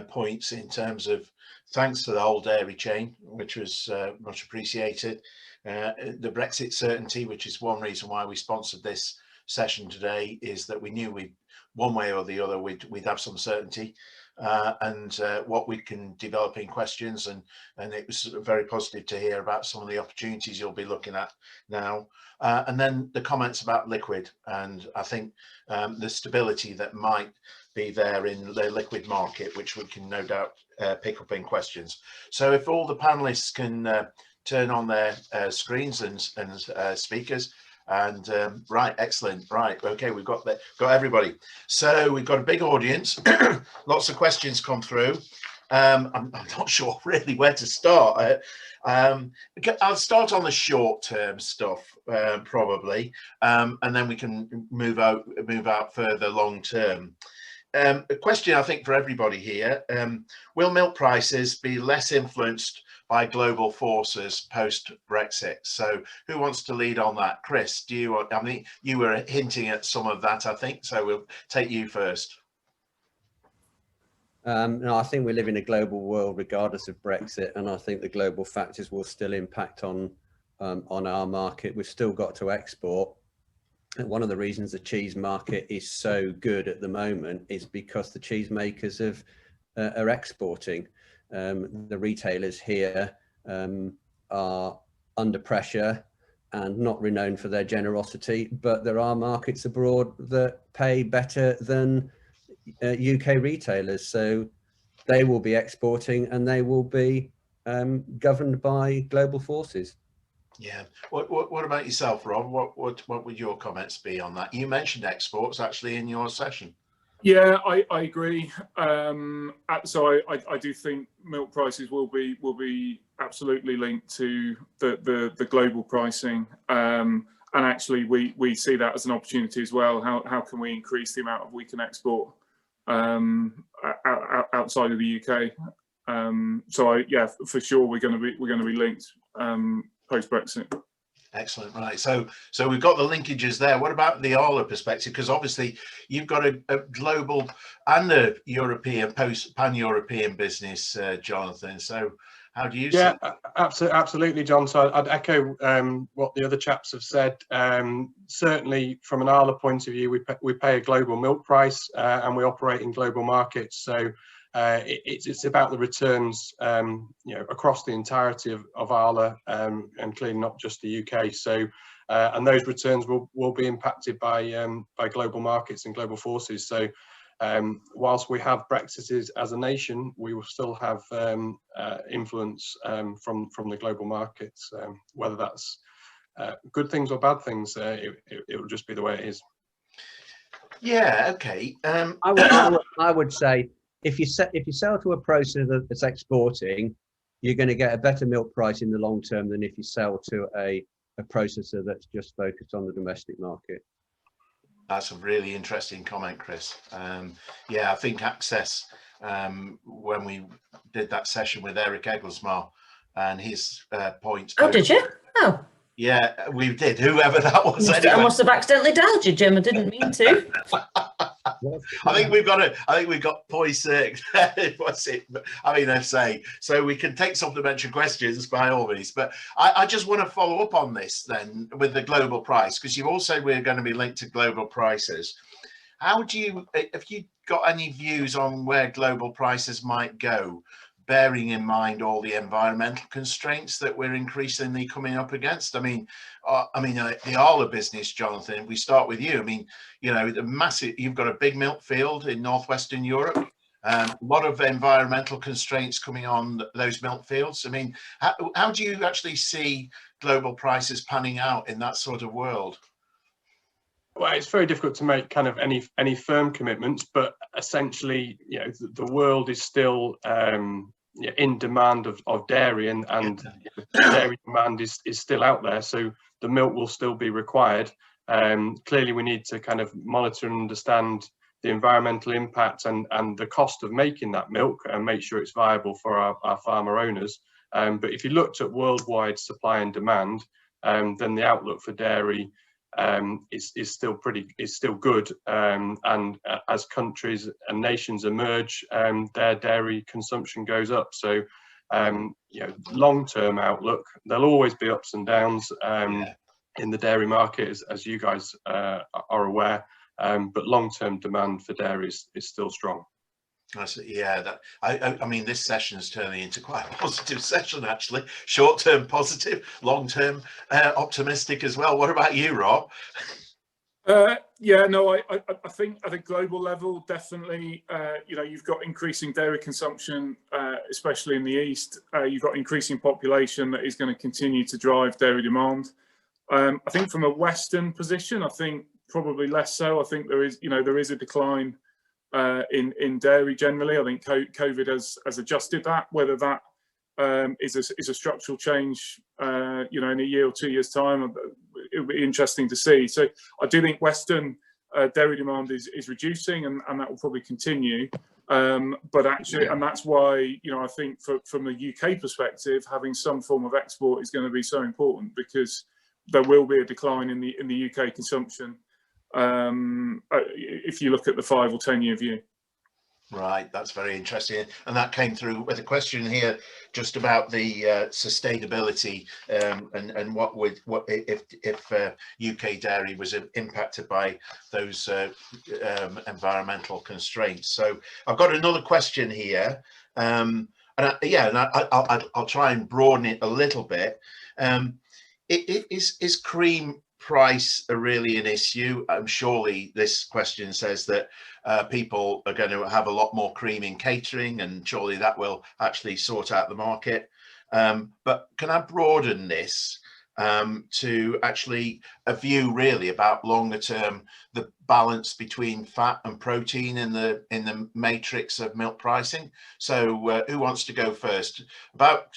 S2: points in terms of thanks to the whole dairy chain, which was much appreciated. The Brexit certainty, which is one reason why we sponsored this session today, is that we knew one way or the other we'd have some certainty, and what we can develop in questions, and it was very positive to hear about some of the opportunities you'll be looking at now, and then the comments about liquid, and I think the stability that might be there in the liquid market, which we can no doubt pick up in questions. So if all the panelists can turn on their screens and speakers, and right, excellent, right, okay, we've got everybody. So we've got a big audience, lots of questions come through. I'm not sure really where to start. I'll start on the short-term stuff, probably, and then we can move out further long-term. A question I think for everybody here: will milk prices be less influenced by global forces post-Brexit? So who wants to lead on that? Chris, do you? I mean, you were hinting at some of that, I think, so we'll take you first.
S3: No, I think we live in a global world regardless of Brexit, and I think the global factors will still impact on our market. We've still got to export. And one of the reasons the cheese market is so good at the moment is because the cheese makers are exporting. The retailers here are under pressure and not renowned for their generosity, but there are markets abroad that pay better than UK retailers, so they will be exporting and they will be governed by global forces.
S2: Yeah. What about yourself, Rob? What would your comments be on that? You mentioned exports actually in your session.
S5: Yeah, I agree. So I do think milk prices will be absolutely linked to the global pricing, and actually we see that as an opportunity as well. How can we increase the amount of we can export outside of the UK? So yeah, for sure we're going to be linked post Brexit. Excellent.
S2: Right. So we've got the linkages there. What about the Arla perspective? Because obviously you've got a global and a European pan-European business, Jonathan. So how do you see it?
S4: Absolutely, John. So I'd echo what the other chaps have said. Certainly from an Arla point of view, we pay a global milk price and we operate in global markets. So it's about the returns, across the entirety of Arla, and clearly not just the UK. So, and those returns will be impacted by global markets and global forces. So, whilst we have Brexit as a nation, we will still have influence from the global markets. Whether that's good things or bad things, it will just be the way it is.
S2: Yeah. Okay.
S3: I would say, if you sell to a processor that's exporting, you're going to get a better milk price in the long term than if you sell to a processor that's just focused on the domestic market.
S2: That's a really interesting comment, Chris. Yeah, I think Access, when we did that session with Eric Egglesmar and his points.
S6: Oh, did you? Oh.
S2: Yeah, we did. Whoever that was.
S6: I must have accidentally dialed you, Jim. I didn't mean to.
S2: I think we've got poise. What's it? I mean, I say so. We can take supplementary questions by all means, but I just want to follow up on this then with the global price, because you also we're going to be linked to global prices. How do you, have you got any views on where global prices might go, bearing in mind all the environmental constraints that we're increasingly coming up against? I mean, the Arla business, Jonathan, we start with you. I mean, the massive, you've got a big milk field in northwestern Europe, a lot of environmental constraints coming on those milk fields. I mean, how do you actually see global prices panning out in that sort of world?
S4: Well, it's very difficult to make kind of any firm commitments, but essentially, the world is still in demand of dairy, and dairy demand is still out there, so the milk will still be required. Clearly, we need to kind of monitor and understand the environmental impact and the cost of making that milk and make sure it's viable for our farmer owners. But if you looked at worldwide supply and demand, then the outlook for dairy is still good, and as countries and nations emerge, their dairy consumption goes up. So long-term outlook, there'll always be ups and downs in the dairy market, as you guys are aware, but long-term demand for dairy is still strong.
S2: Yeah, I mean, this session is turning into quite a positive session, actually. Short-term positive, long-term optimistic as well. What about you, Rob?
S5: Yeah, no, I think at a global level, definitely, you've got increasing dairy consumption, especially in the East. You've got increasing population that is going to continue to drive dairy demand. I think from a Western position, I think probably less so. I think there is a decline in dairy generally. I think COVID has adjusted that. Whether that is a structural change, in a year or 2 years' time, it'll be interesting to see. So I do think Western dairy demand is reducing, and that will probably continue. But actually, and that's why I think from the UK perspective, having some form of export is going to be so important, because there will be a decline in the UK consumption if you look at the 5 or 10 year view.
S2: Right, that's very interesting, and that came through with a question here just about the sustainability and what if UK dairy was impacted by those environmental constraints. So I've got another question here, and I'll try and broaden it a little bit. Is cream price really an issue? Surely this question says that people are going to have a lot more cream in catering, and surely that will actually sort out the market. But can I broaden this to actually a view really about longer term, the balance between fat and protein in the matrix of milk pricing. So who wants to go first about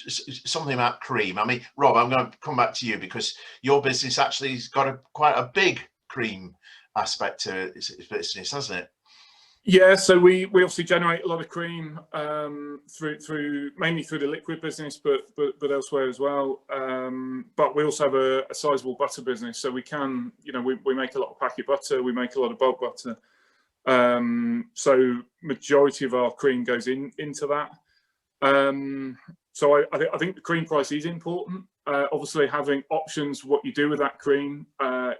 S2: something about cream? I mean, Rob, I'm going to come back to you because your business actually has got quite a big cream aspect to its business, hasn't it?
S5: Yeah, so we obviously generate a lot of cream through mainly through the liquid business, but elsewhere as well. But we also have a sizable butter business, so we can, we make a lot of packet butter, we make a lot of bulk butter. So majority of our cream goes into that. So I think the cream price is important. Obviously, having options, what you do with that cream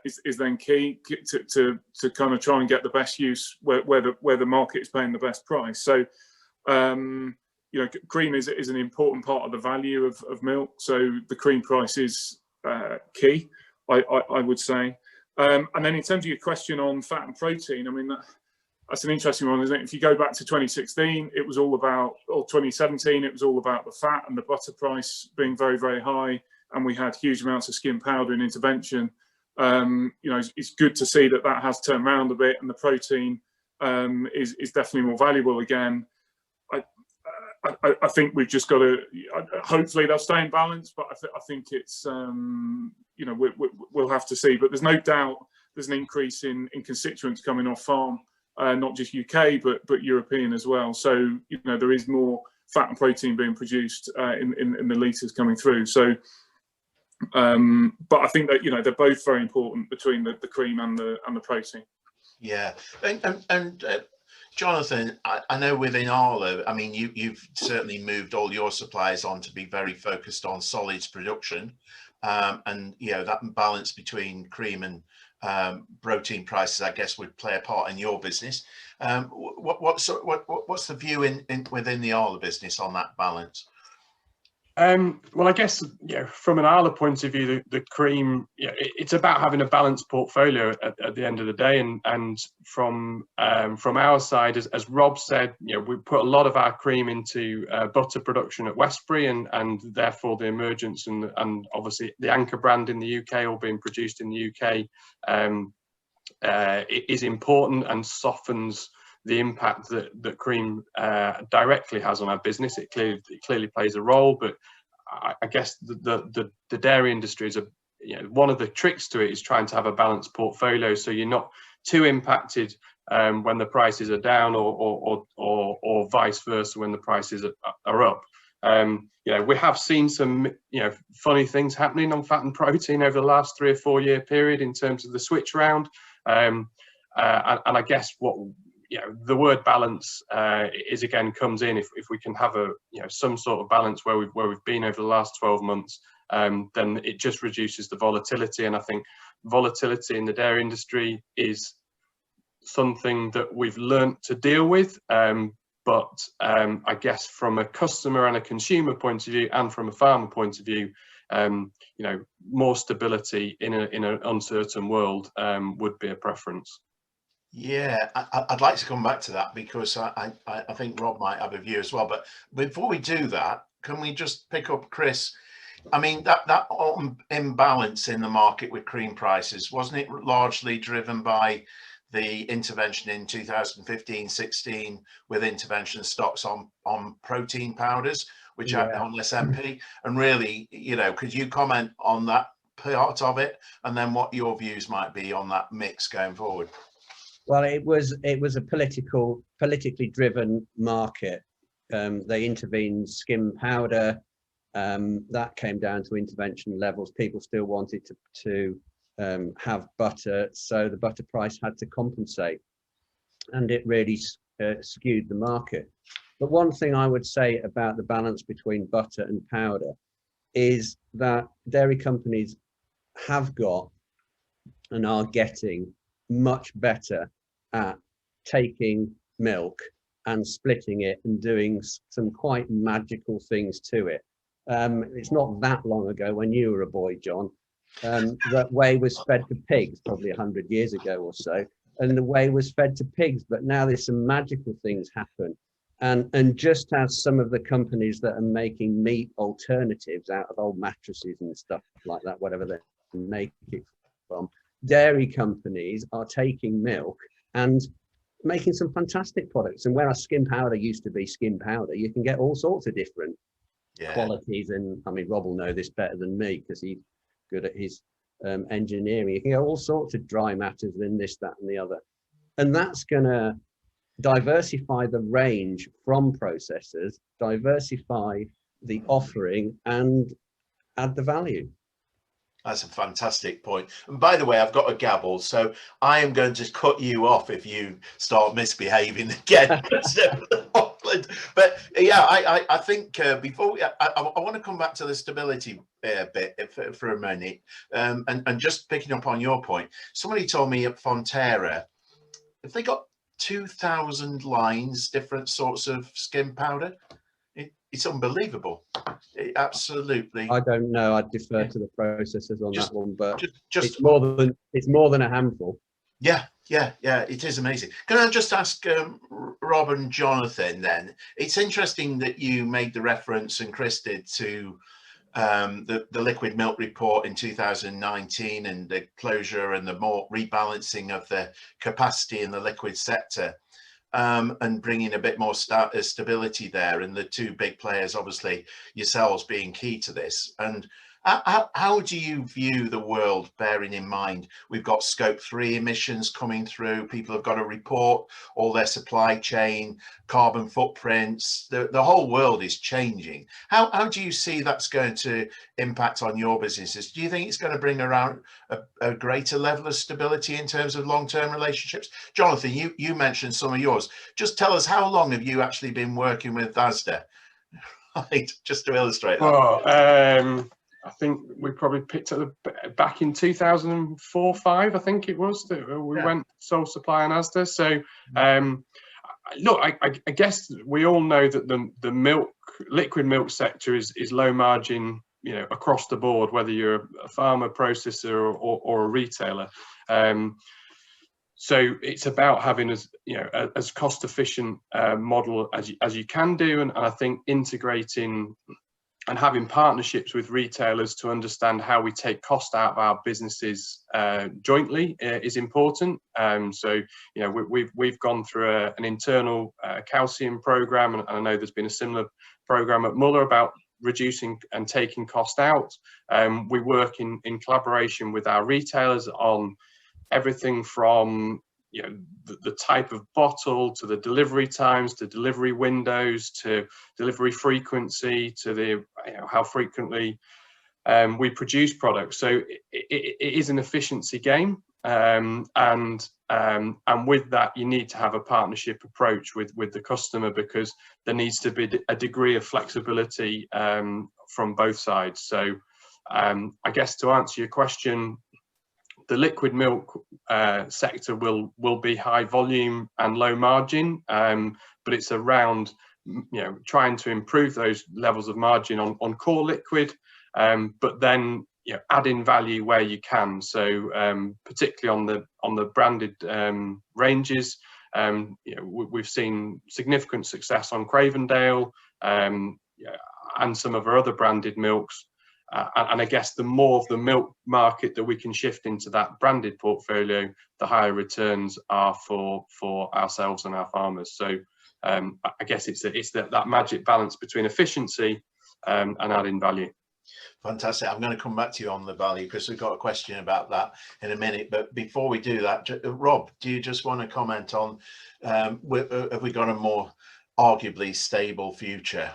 S5: is then key to kind of try and get the best use where the market is paying the best price. So, cream is an important part of the value of milk. So the cream price is key, I would say. And then in terms of your question on fat and protein, I mean, that's an interesting one, isn't it? If you go back to 2016, it was all about, or 2017, it was all about the fat and the butter price being very, very high, and we had huge amounts of skim powder in intervention. It's good to see that has turned around a bit, and the protein is definitely more valuable again. I think we've just got to, hopefully they'll stay in balance, but I think it's, we'll have to see. But there's no doubt there's an increase in constituents coming off farm. Not just UK, but European as well. So, there is more fat and protein being produced in the litres coming through. So, but I think that, they're both very important between the cream and the protein.
S2: Yeah. And Jonathan, I know within Arla, I mean, you've certainly moved all your suppliers on to be very focused on solids production. And, that balance between cream and protein prices, I guess, would play a part in your business. What's the view within the Arla business on that balance?
S4: Well, I guess, from an Arla point of view, the cream, it's about having a balanced portfolio at the end of the day. And from our side, as Rob said, we put a lot of our cream into butter production at Westbury, and therefore the emergence and obviously the Anchor brand in the UK, all being produced in the UK, is important and softens the impact that cream directly has on our business. It clearly plays a role, but I guess the dairy industry is one of the tricks to it is trying to have a balanced portfolio, so you're not too impacted when the prices are down, or vice versa when the prices are up. We have seen some funny things happening on fat and protein over the last 3 or 4 year period in terms of the switch round, and I guess what the word balance is again comes in if we can have a some sort of balance where we've been over the last 12 months, then it just reduces the volatility. And I think volatility in the dairy industry is something that we've learnt to deal with, but I guess from a customer and a consumer point of view, and from a farmer point of view, more stability in an uncertain world would be a preference.
S2: Yeah, I'd like to come back to that because I think Rob might have a view as well. But before we do that, can we just pick up Chris? I mean, that imbalance in the market with cream prices, wasn't it largely driven by the intervention in 2015-16 with intervention stocks on protein powders, which are on SMP? And really, could you comment on that part of it, and then what your views might be on that mix going forward?
S3: Well, it was a politically driven market. They intervened skim powder. That came down to intervention levels. People still wanted to have butter, so the butter price had to compensate, and it really skewed the market. But one thing I would say about the balance between butter and powder is that dairy companies have got and are getting much better at taking milk and splitting it and doing some quite magical things to it. It's not that long ago, when you were a boy, John, that whey was fed to pigs, probably 100 years ago or so, and the whey was fed to pigs. But now there's some magical things happen, And just as some of the companies that are making meat alternatives out of old mattresses and stuff like that, whatever they make it from, dairy companies are taking milk and making some fantastic products. And whereas skim powder used to be skim powder, you can get all sorts of different qualities. And I mean, Rob will know this better than me because he's good at his engineering. You can get all sorts of dry matters and this, that, and the other. And that's going to diversify the range from processors, diversify the offering, and add the value.
S2: That's a fantastic point. And by the way, I've got a gavel, so I am going to cut you off if you start misbehaving again. But yeah, I think before I want to come back to the stability bit for a minute, and just picking up on your point. Somebody told me at Fonterra, if they got 2,000 lines, different sorts of skim powder, it's unbelievable. Absolutely.
S3: I don't know. I'd defer to the processors on that one, but
S2: just
S3: it's more than a handful.
S2: Yeah, it is amazing. Can I just ask Rob and Jonathan then? It's interesting that you made the reference, and Chris did, to the liquid milk report in 2019 and the closure and the more rebalancing of the capacity in the liquid sector, and bringing a bit more stability there, and the two big players, obviously yourselves, being key to this. And how do you view the world, bearing in mind we've got scope 3 emissions coming through? People have got to report all their supply chain carbon footprints. The whole world is changing. How do you see that's going to impact on your businesses? Do you think it's going to bring around a greater level of stability in terms of long-term relationships? Jonathan, you mentioned some of yours. Just tell us, how long have you actually been working with Asda? Right, just to illustrate that.
S4: I think we probably picked up back in 2004-5, I think it was, that we went sole supply on Asda. So look, I guess we all know that the liquid milk sector is low margin, you know, across the board, whether you're a farmer, processor, or a retailer. So it's about having as cost efficient model as you can do, and I think integrating and having partnerships with retailers to understand how we take cost out of our businesses jointly is important. So, you know, we've gone through an internal calcium program, and I know there's been a similar program at Muller about reducing and taking cost out. We work in collaboration with our retailers on everything from, you know, the type of bottle, to the delivery times, to delivery windows, to delivery frequency, to the, you know, how frequently we produce products. So it is an efficiency game, and with that you need to have a partnership approach with the customer, because there needs to be a degree of flexibility from both sides. So I guess to answer your question, the liquid milk sector will be high volume and low margin, but it's around, you know, trying to improve those levels of margin on core liquid, but then, you know, adding value where you can. So particularly on the branded ranges, you know, we've seen significant success on Cravendale, and some of our other branded milks. And I guess the more of the milk market that we can shift into that branded portfolio, the higher returns are for ourselves and our farmers. So I guess it's that magic balance between efficiency and adding value.
S2: Fantastic. I'm going to come back to you on the value, because we've got a question about that in a minute. But before we do that, Rob, do you just want to comment on have we got a more arguably stable future?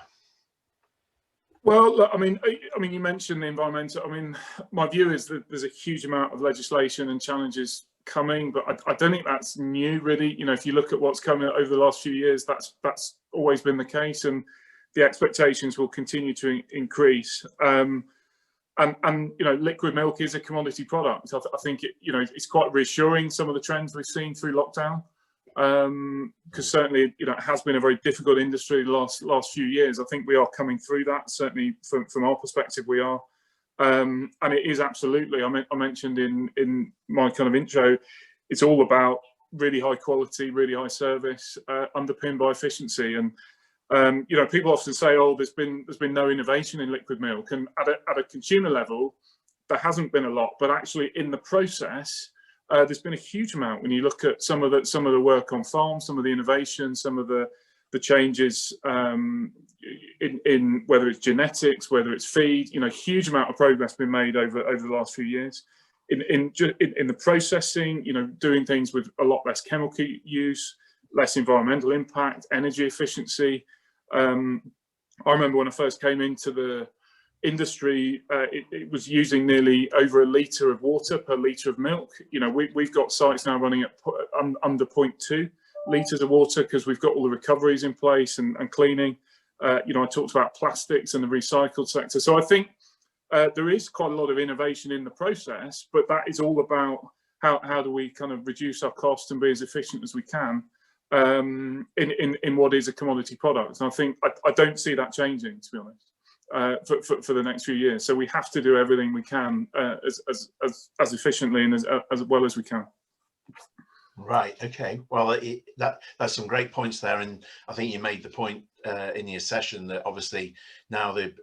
S5: Well, look, I mean, you mentioned the environmental. I mean, my view is that there's a huge amount of legislation and challenges coming, but I don't think that's new, really. You know, if you look at what's coming over the last few years, that's always been the case, and the expectations will continue to increase. And you know, liquid milk is a commodity product. I think it's quite reassuring, some of the trends we've seen through lockdown. Because certainly, you know, it has been a very difficult industry the last few years. I think we are coming through that, certainly from our perspective we are, and it is absolutely, I mentioned in my kind of intro, it's all about really high quality, really high service, underpinned by efficiency. And You know, people often say, "Oh, there's been no innovation in liquid milk," and at a consumer level, there hasn't been a lot. But actually, in the process, there's been a huge amount. When you look at some of the work on farm, some of the innovation, some of the changes in whether it's genetics, whether it's feed, you know, huge amount of progress been made over the last few years. In the processing, you know, doing things with a lot less chemical use, less environmental impact, energy efficiency. I remember when I first came into the industry, it was using nearly over a litre of water per litre of milk. You know, we've got sites now running at under 0.2 litres of water because we've got all the recoveries in place and cleaning. You know, I talked about plastics and the recycled sector. So I think there is quite a lot of innovation in the process, but that is all about how do we kind of reduce our costs and be as efficient as we can in what is a commodity product. And I think I don't see that changing, to be honest, for the next few years. So we have to do everything we can as efficiently and as well as we can.
S2: Right. Okay. Well, that's some great points there, and I think you made the point in your session that obviously now the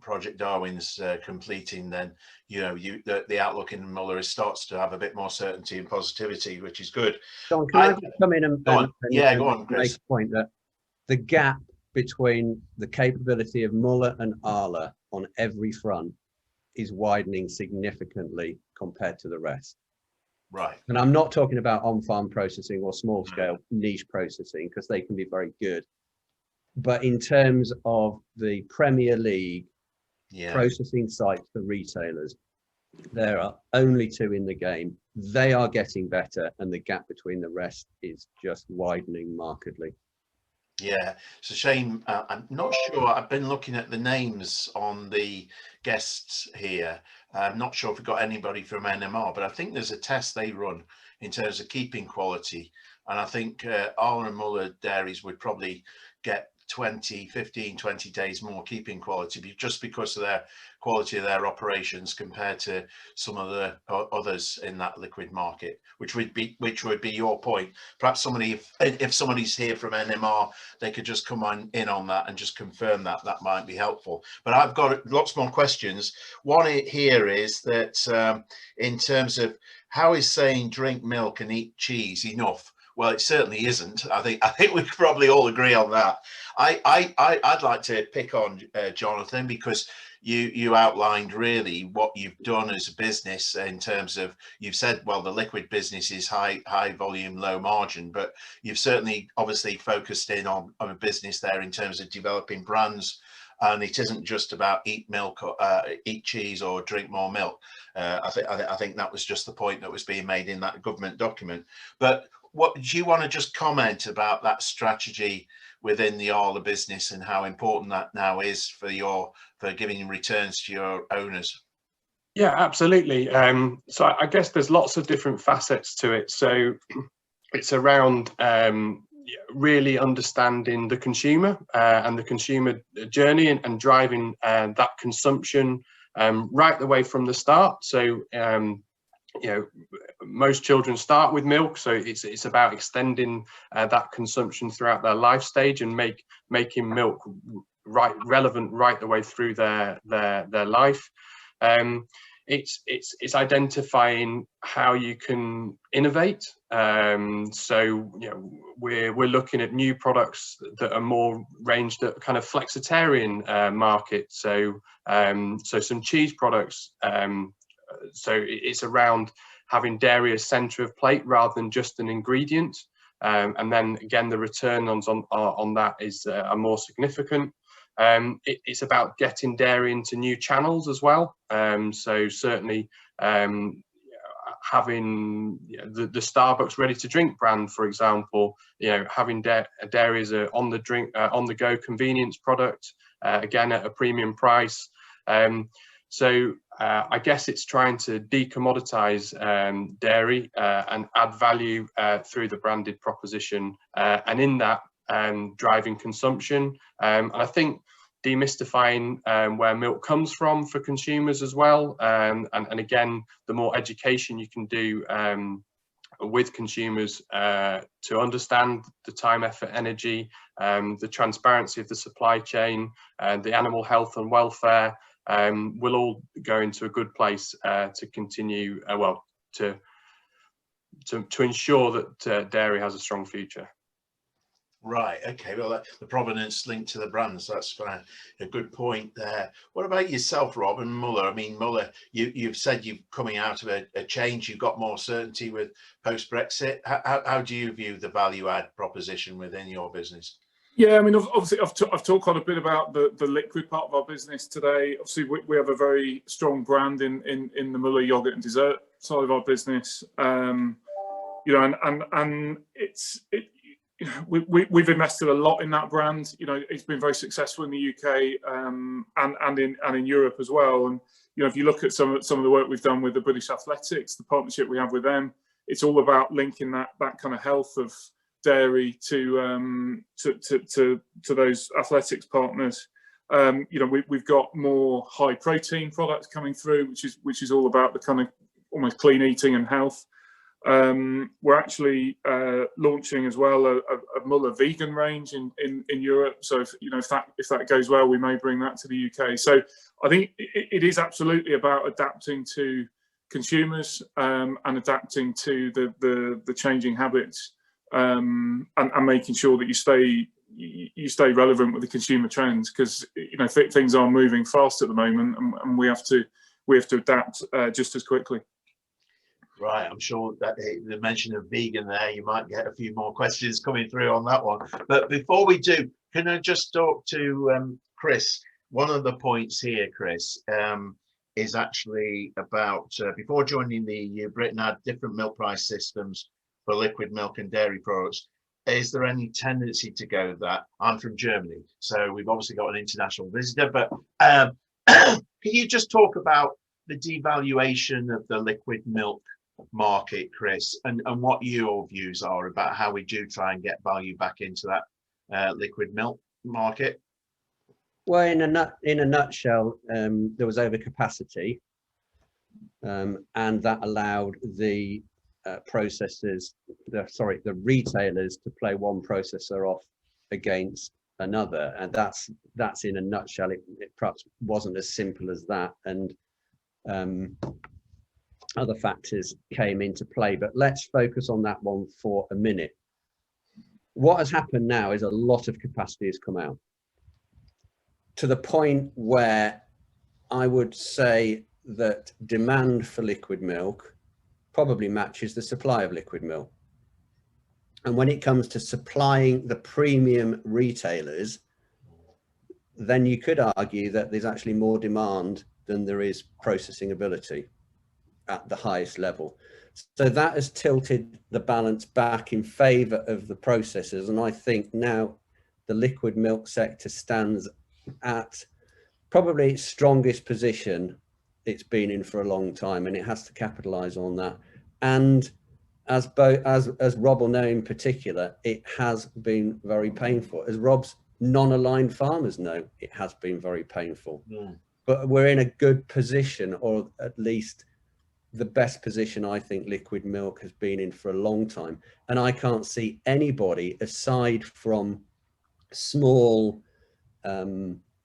S2: Project Darwin's completing, then you know the outlook in Muller starts to have a bit more certainty and positivity, which is good.
S3: John, can I just come in and
S2: go on, Chris.
S3: Make a point that the gap between the capability of Muller and Arla on every front is widening significantly compared to the rest.
S2: Right.
S3: And I'm not talking about on-farm processing or small-scale niche processing, because they can be very good. But in terms of the Premier League processing sites for retailers, there are only 2 in the game. They are getting better, and the gap between the rest is just widening markedly.
S2: Yeah, it's a shame. I'm not sure. I've been looking at the names on the guests here. I'm not sure if we've got anybody from NMR, but I think there's a test they run in terms of keeping quality. And I think Arla and Muller dairies would probably get 15, 20 days more keeping quality just because of their quality of their operations compared to some of the others in that liquid market, which would be your point. Perhaps somebody, if somebody's here from NMR, they could just come in on that and just confirm that. That might be helpful. But I've got lots more questions. One here is that in terms of how is saying drink milk and eat cheese enough? Well, it certainly isn't. I think we could probably all agree on that. I'd like to pick on Jonathan, because you outlined really what you've done as a business in terms of, you've said, well, the liquid business is high volume, low margin, but you've certainly obviously focused in on a business there in terms of developing brands. And it isn't just about eat milk or eat cheese or drink more milk. I think that was just the point that was being made in that government document. But what do you want to just comment about that strategy within the Arla business and how important that now is for giving returns to your owners?
S4: Yeah, absolutely. So I guess there's lots of different facets to it. So it's around really understanding the consumer and the consumer journey and driving that consumption right the way from the start. So you know, most children start with milk, so it's about extending that consumption throughout their life stage and making milk relevant right the way through their life. It's identifying how you can innovate. So you know, we're looking at new products that are more ranged at kind of flexitarian market. So so some cheese products. So it's around having dairy as centre of plate rather than just an ingredient. And then again, the return on that is are more significant. It's about getting dairy into new channels as well. So certainly having the Starbucks ready to drink brand, for example, having dairy as a on the go convenience product, again at a premium price. So I guess it's trying to decommoditize dairy and add value through the branded proposition, and in that driving consumption. And I think demystifying where milk comes from for consumers as well. And again, the more education you can do with consumers to understand the time, effort, energy, the transparency of the supply chain, and the animal health and welfare, will all go into a good place to continue, to ensure that dairy has a strong future.
S2: Right. Okay. Well, the provenance linked to the brands, that's a good point there. What about yourself, Rob, and Muller? I mean, Muller, you've said you're coming out of a change. You've got more certainty with post-Brexit. How do you view the value add proposition within your business?
S5: Yeah, I mean, obviously, I've talked quite a bit about the liquid part of our business today. Obviously, we have a very strong brand in the Muller yogurt and dessert side of our business. You know, and we've invested a lot in that brand. You know, it's been very successful in the UK and in Europe as well. And you know, if you look at some of the work we've done with the British Athletics, the partnership we have with them, it's all about linking that kind of health of dairy to those athletics partners. You know, we've got more high protein products coming through, which is all about the kind of almost clean eating and health. We're actually launching as well a Muller vegan range in Europe. So if that goes well, we may bring that to the UK. So I think it is absolutely about adapting to consumers and adapting to the changing habits, and making sure that you stay relevant with the consumer trends, because you know things are moving fast at the moment, and we have to adapt just as quickly.
S2: Right, I'm sure that the mention of vegan there, you might get a few more questions coming through on that one. But before we do, can I just talk to Chris? One of the points here, Chris, is actually about before joining the EU, Britain had different milk price systems for liquid milk and dairy products. Is there any tendency to go that? I'm from Germany, so we've obviously got an international visitor, but can you just talk about the devaluation of the liquid milk market, Chris, and what your views are about how we do try and get value back into that liquid milk market?
S3: Well, in a nutshell, there was overcapacity, and that allowed the the retailers to play one processor off against another, and that's in a nutshell. It perhaps wasn't as simple as that, and other factors came into play, but let's focus on that one for a minute. What has happened now is a lot of capacity has come out to the point where I would say that demand for liquid milk probably matches the supply of liquid milk. And when it comes to supplying the premium retailers, then you could argue that there's actually more demand than there is processing ability at the highest level. So that has tilted the balance back in favor of the processors. And I think now the liquid milk sector stands at probably its strongest position it's been in for a long time, and it has to capitalize on that. And as Rob will know in particular, it has been very painful. As Rob's non-aligned farmers know, it has been very painful. But we're in a good position, or at least the best position I think liquid milk has been in for a long time. And I can't see anybody aside from small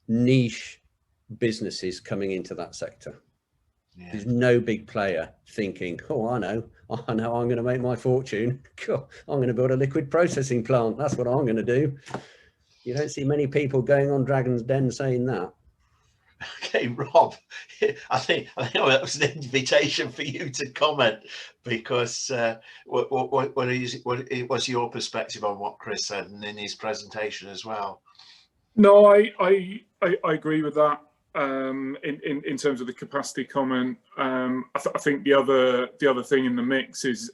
S3: niche businesses coming into that sector. Yeah. There's no big player thinking, oh, I know I'm going to make my fortune. I'm going to build a liquid processing plant. That's what I'm going to do. You don't see many people going on Dragon's Den saying that.
S2: Okay, Rob, I think that was an invitation for you to comment, because what was your perspective on what Chris said and in his presentation as well?
S5: No, I agree with that. In terms of the capacity comment, I think the other thing in the mix is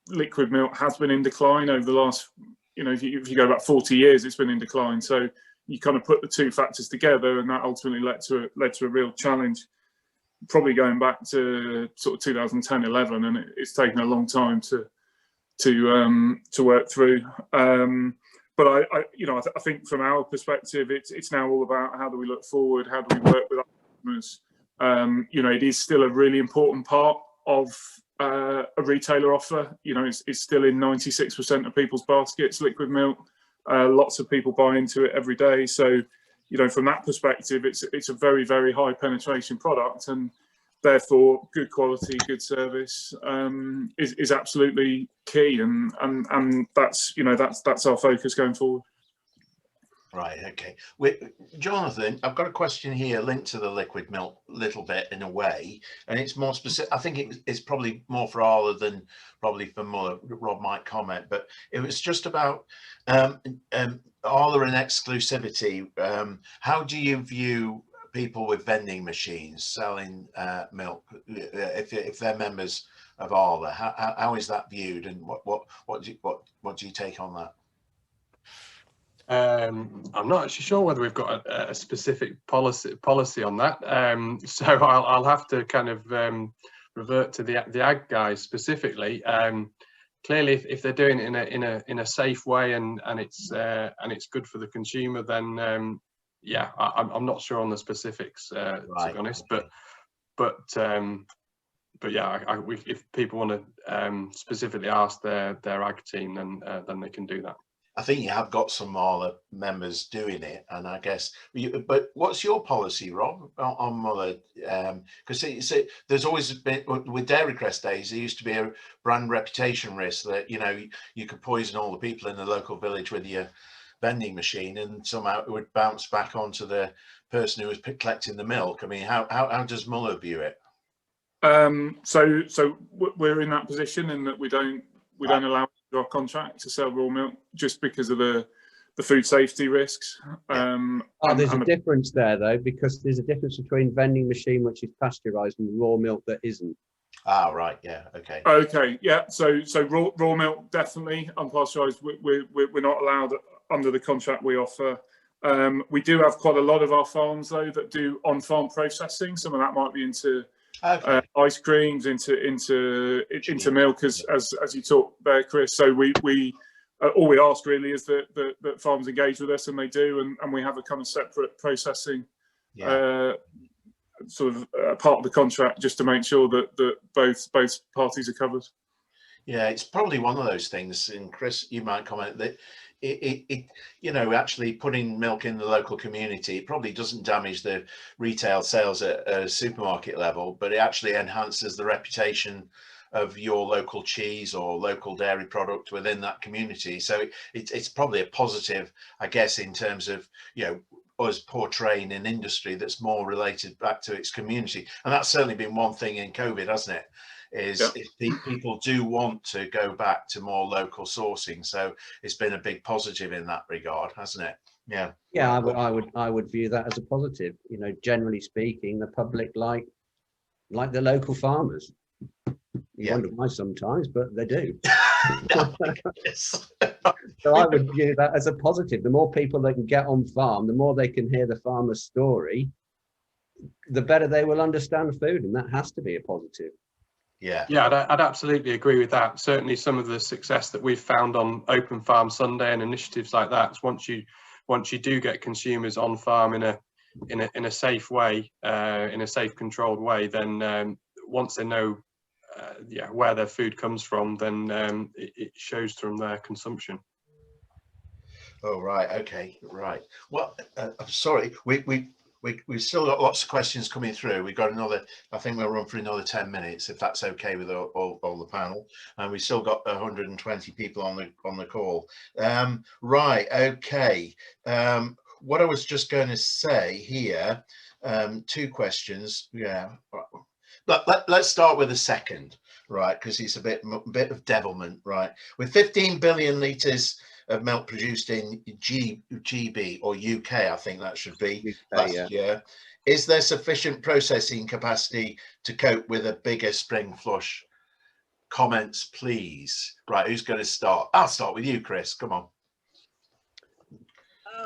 S5: liquid milk has been in decline over the last, if you go back 40 years, it's been in decline. So you kind of put the two factors together, and that ultimately led to a real challenge, probably going back to sort of 2010, 11, and it's taken a long time to work through. But I think from our perspective, it's now all about how do we look forward, how do we work with our customers. It is still a really important part of a retailer offer. You know, it's still in 96% of people's baskets, liquid milk. Lots of people buy into it every day. So, you know, from that perspective, it's a very, very high penetration product, and therefore good quality, good service is absolutely key, and that's, you know, that's our focus going forward.
S2: Right, okay. Jonathan, I've got a question here linked to the liquid milk a little bit in a way, and it's more specific. I think it's probably more for Arla than probably for Muller. Rob might comment, but it was just about Arla and exclusivity. How do you view people with vending machines selling milk if they're members of Arla? How is that viewed, and what do you take on that?
S4: I'm not actually sure whether we've got a specific policy on that, so I'll have to kind of revert to the ag guys specifically. Clearly, if they're doing it in a safe way and it's good for the consumer, then yeah, I'm not sure on the specifics, to be honest, but yeah, if people want to specifically ask their ag team, then they can do that.
S2: I think you have got some Arla members doing it, and I guess. But what's your policy, Rob, on Muller? Because there's always been with Dairy Crest days. There used to be a brand reputation risk that, you know, you could poison all the people in the local village with your vending machine, and somehow it would bounce back onto the person who was collecting the milk. I mean, how does Muller view it?
S5: So we're in that position in that we don't allow our contract to sell raw milk just because of the food safety risks.
S3: There's a difference there though, because there's a difference between vending machine which is pasteurized and raw milk that isn't.
S2: Right, yeah, okay.
S5: Okay, yeah. So raw milk definitely unpasteurized. We're not allowed under the contract we offer. We do have quite a lot of our farms though that do on-farm processing. Some of that might be into ice creams, into milk, as you talked there, Chris. So we all we ask really is that farms engage with us, and they do, and we have a kind of separate processing sort of part of the contract just to make sure that both parties are covered.
S2: Yeah, it's probably one of those things, and Chris, you might comment that it you know, actually putting milk in the local community, it probably doesn't damage the retail sales at a supermarket level, but it actually enhances the reputation of your local cheese or local dairy product within that community. So it's probably a positive, I guess, in terms of, you know, us portraying an industry that's more related back to its community. And that's certainly been one thing in COVID, hasn't it? If people do want to go back to more local sourcing. So it's been a big positive in that regard, hasn't it? Yeah.
S3: Yeah, I would view that as a positive. You know, generally speaking, the public like the local farmers. You wonder why sometimes, but they do. So I would view that as a positive. The more people they can get on farm, the more they can hear the farmer's story, the better they will understand food, and that has to be a positive.
S4: Yeah, I'd absolutely agree with that. Certainly some of the success that we've found on Open Farm Sunday and initiatives like that, once you do get consumers on farm in a safe way, in a safe, controlled way, then once they know where their food comes from, then it shows from their consumption.
S2: Oh, right, okay, right. Well, I'm sorry, we've still got lots of questions coming through. We've got another, I think we'll run for another 10 minutes, if that's okay with all the panel. And we've still got 120 people on the call. Right, okay. What I was just going to say here, two questions. Yeah, let's start with the second, right? Because it's a bit of devilment, right? With 15 billion litres of milk produced in GB or UK, I think that should be last year. Is there sufficient processing capacity to cope with a bigger spring flush? Comments, please. Right, who's going to start? I'll start with you, Chris. Come on.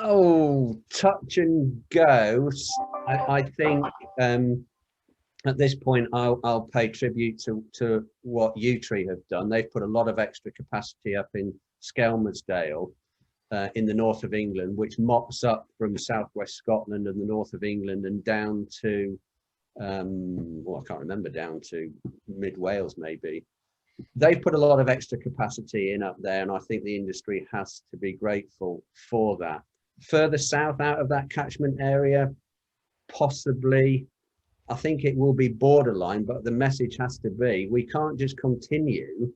S3: Oh, touch and go. I think at this point I'll pay tribute to what Yewtree have done. They've put a lot of extra capacity up in Skelmersdale in the north of England, which mops up from southwest Scotland and the north of England and down to well, I can't remember, down to mid Wales maybe. They've put a lot of extra capacity in up there, and I think the industry has to be grateful for that. Further south out of that catchment area, possibly, I think it will be borderline, but the message has to be, we can't just continue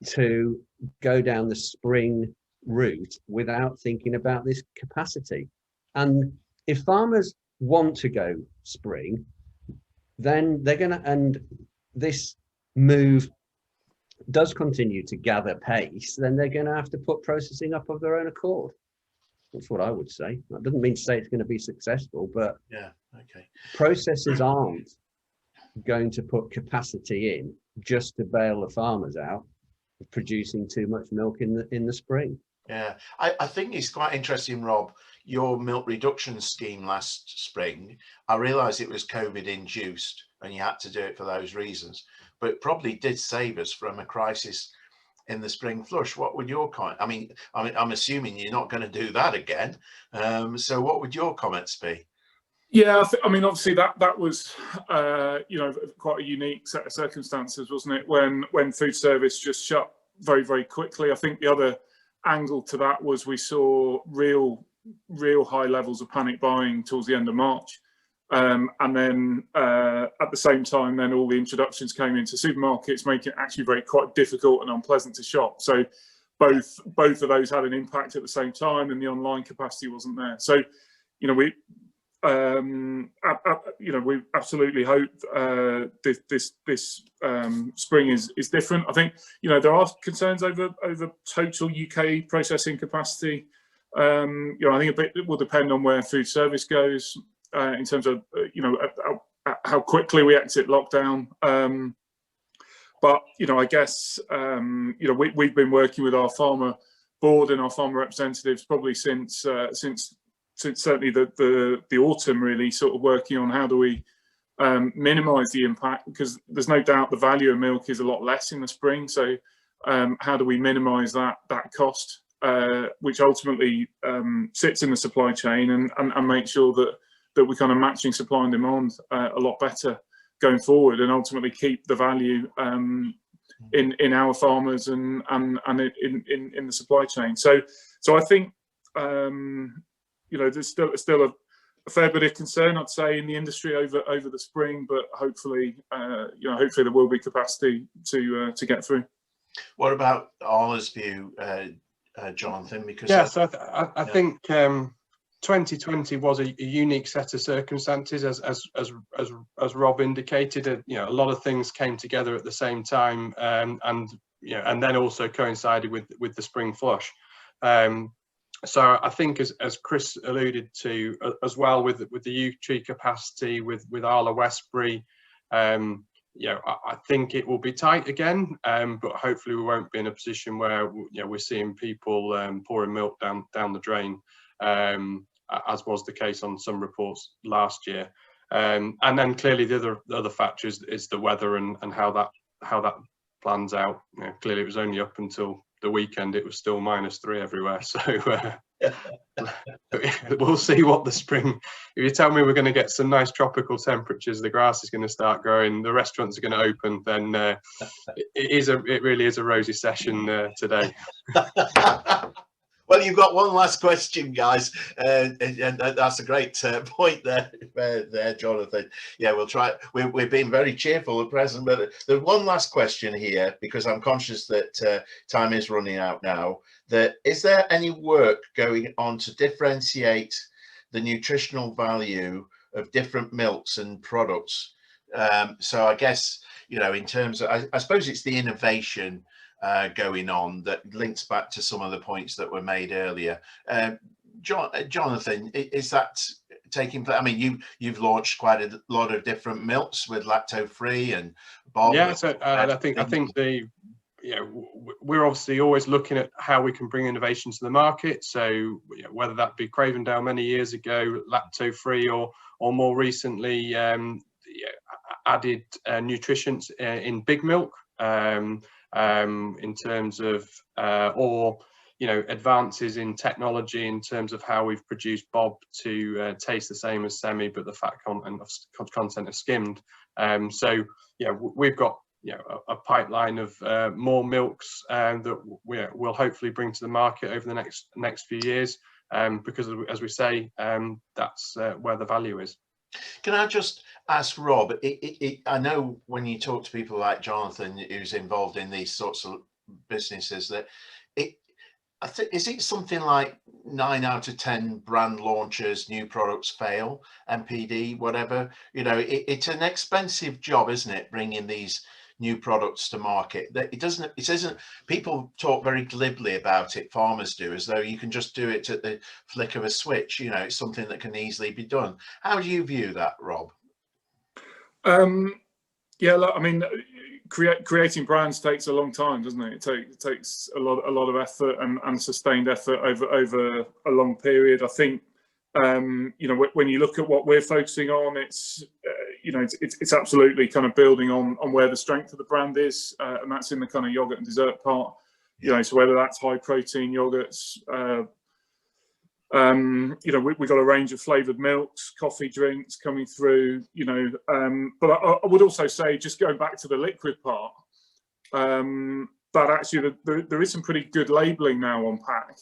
S3: to go down the spring route without thinking about this capacity. And if farmers want to go spring, then they're going to, and this move does continue to gather pace, then they're going to have to put processing up of their own accord. That's what I would say. That doesn't mean to say it's going to be successful, but
S2: yeah, okay.
S3: Processors aren't going to put capacity in just to bail the farmers out of producing too much milk in the spring.
S2: Yeah, I think it's quite interesting, Rob, your milk reduction scheme last spring. I realised it was COVID induced and you had to do it for those reasons, but it probably did save us from a crisis in the spring flush. What would your comment? I mean, I'm assuming you're not going to do that again. So what would your comments be?
S5: Yeah, I mean, obviously that was, you know, quite a unique set of circumstances, wasn't it? When food service just shut very, very quickly. I think the other angle to that was we saw real high levels of panic buying towards the end of March. And then at the same time, then all the introductions came into supermarkets, making it actually quite difficult and unpleasant to shop. So both of those had an impact at the same time, and the online capacity wasn't there. So, you know, we absolutely hope this spring is different. I think, you know, there are concerns over total UK processing capacity. You know, I think a bit will depend on where food service goes. In terms of, you know, how quickly we exit lockdown. But, you know, I guess, you know, we've been working with our farmer board and our farmer representatives probably since certainly the autumn, really, sort of working on how do we minimise the impact, because there's no doubt the value of milk is a lot less in the spring. So how do we minimise that cost, which ultimately sits in the supply chain, and make sure that we're kind of matching supply and demand a lot better going forward, and ultimately keep the value in our farmers and in the supply chain. So I think, you know, there's still a fair bit of concern, I'd say, in the industry over the spring, but hopefully, you know, hopefully there will be capacity to get through.
S2: What about Arla's view, Jonathan? Because
S4: yeah, so I think 2020 was a unique set of circumstances, as Rob indicated. You know, a lot of things came together at the same time, and you know, and then also coincided with the spring flush. So I think, as Chris alluded to, as well, with the yew tree capacity with Arla Westbury, you know, I think it will be tight again, but hopefully we won't be in a position where, you know, we're seeing people pouring milk down the drain, as was the case on some reports last year. And then clearly the other factor is the weather and how that plans out. You know, clearly it was only up until the weekend it was still -3 everywhere. So we'll see what the spring. If you tell me we're going to get some nice tropical temperatures, the grass is going to start growing, the restaurants are going to open, then it really is a rosy session today.
S2: Well, you've got one last question, guys, and that's a great point there, Jonathan. Yeah, we'll try. We've been very cheerful at present, but there's one last question here, because I'm conscious that time is running out now. Is there any work going on to differentiate the nutritional value of different milks and products? So I guess, you know, in terms of, I suppose it's the innovation going on that links back to some of the points that were made earlier. Jonathan, is that taking place? I mean, you've launched quite a lot of different milks with lacto-free and Bob.
S4: Yeah, so I think we're obviously always looking at how we can bring innovation to the market. So, you know, whether that be Cravendale many years ago, lacto-free, or more recently added nutrients in big milk. In terms of, or, advances in technology in terms of how we've produced Bob to taste the same as semi, but the fat content of skimmed. So we've got a pipeline of more milks that we'll hopefully bring to the market over the next few years, because as we say, that's where the value is.
S2: Can I just ask Rob, I know when you talk to people like Jonathan, who's involved in these sorts of businesses, that I think, is it something like 9 out of 10 brand launches, new products fail, NPD, whatever? It's an expensive job, isn't it, bringing these new products to market? It isn't, people talk very glibly about it, farmers do, as though you can just do it at the flick of a switch. It's something that can easily be done. How do you view that, Rob?
S5: Yeah, look, I mean, creating brands takes a long time, doesn't it? It takes a lot of effort and sustained effort over a long period. I think when you look at what we're focusing on, it's absolutely kind of building on where the strength of the brand is, and that's in the kind of yogurt and dessert part. So whether that's high protein yogurts, we've got a range of flavoured milks, coffee drinks coming through, but I would also say, just going back to the liquid part, that actually there is some pretty good labelling now on pack,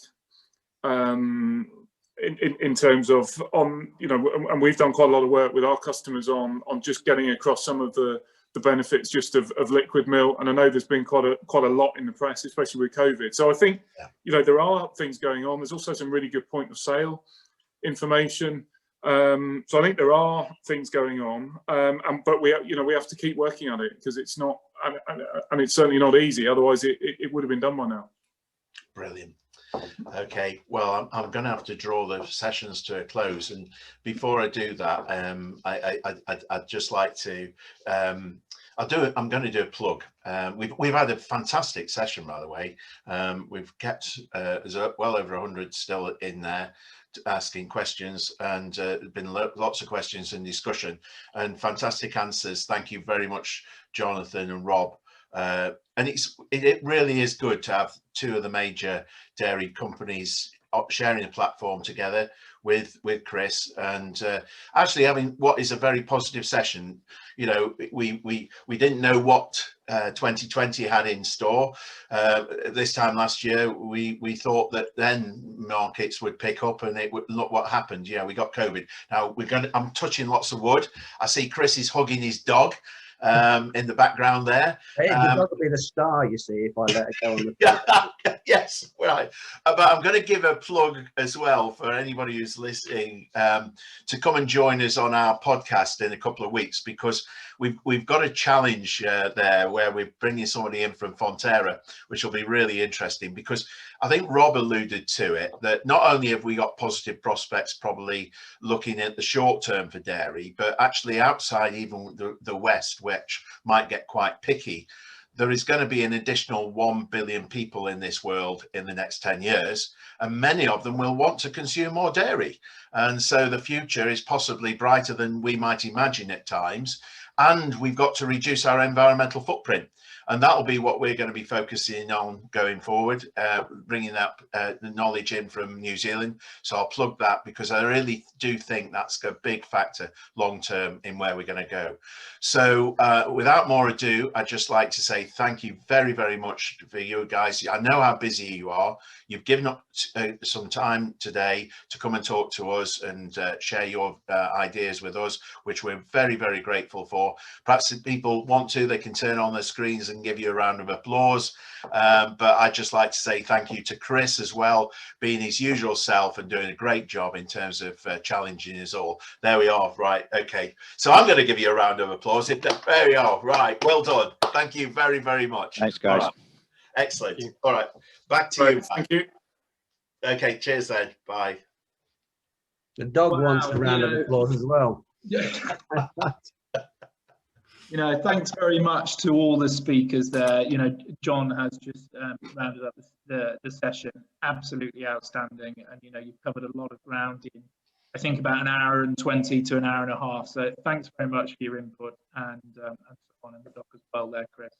S5: in terms of, and we've done quite a lot of work with our customers on just getting across some of the benefits just of liquid milk. And I know there's been quite a lot in the press, especially with COVID. So I think, there are things going on. There's also some really good point of sale information. So I think there are things going on, but we have to keep working at it, because it's not, and it's certainly not easy. Otherwise it would have been done by now. Brilliant.
S2: Okay, well, I'm going to have to draw the sessions to a close, and before I do that, I'd just like to I'm going to do a plug. We've had a fantastic session, by the way. We've kept there's well over 100 still in there asking questions, and been lots of questions and discussion and fantastic answers. Thank you very much, Jonathan and Rob. And it really is good to have two of the major dairy companies sharing a platform together with Chris, and actually having what is a very positive session. We didn't know what 2020 had in store. This time last year, we thought that then markets would pick up, and it would look what happened. We got COVID. Now I'm touching lots of wood. I see Chris is hugging his dog in the background there.
S3: Hey, the dog will be the star, you see, if I let it go on the
S2: Yes, right. But I'm going to give a plug as well for anybody who's listening, to come and join us on our podcast in a couple of weeks, because we've got a challenge there where we're bringing somebody in from Fonterra, which will be really interesting, because I think Rob alluded to it, that not only have we got positive prospects probably looking at the short term for dairy, but actually outside even the West, which might get quite picky, there is going to be an additional 1 billion people in this world in the next 10 years, and many of them will want to consume more dairy. And so the future is possibly brighter than we might imagine at times. And we've got to reduce our environmental footprint. And that'll be what we're going to be focusing on going forward, bringing that the knowledge in from New Zealand. So I'll plug that, because I really do think that's a big factor long term in where we're going to go. So without more ado, I'd just like to say thank you very, very much for you guys. I know how busy you are. You've given up some time today to come and talk to us and share your ideas with us, which we're very, very grateful for. Perhaps if people want to, they can turn on their screens and give you a round of applause. But I'd just like to say thank you to Chris as well, being his usual self and doing a great job in terms of challenging us all. There we are. Right. Okay. So I'm going to give you a round of applause. There we are. Right. Well done. Thank you very, very much.
S7: Thanks, guys.
S2: Right. Excellent. All right. Back to you.
S5: Thank you.
S2: Okay. Cheers then. Bye.
S3: The dog wants a round of applause as well.
S1: Thanks very much to all the speakers there. John has just rounded up the session. Absolutely outstanding. And, you've covered a lot of ground in, I think, about an hour and 20 to an hour and a half. So thanks very much for your input, and so on, and the doc as well there, Chris.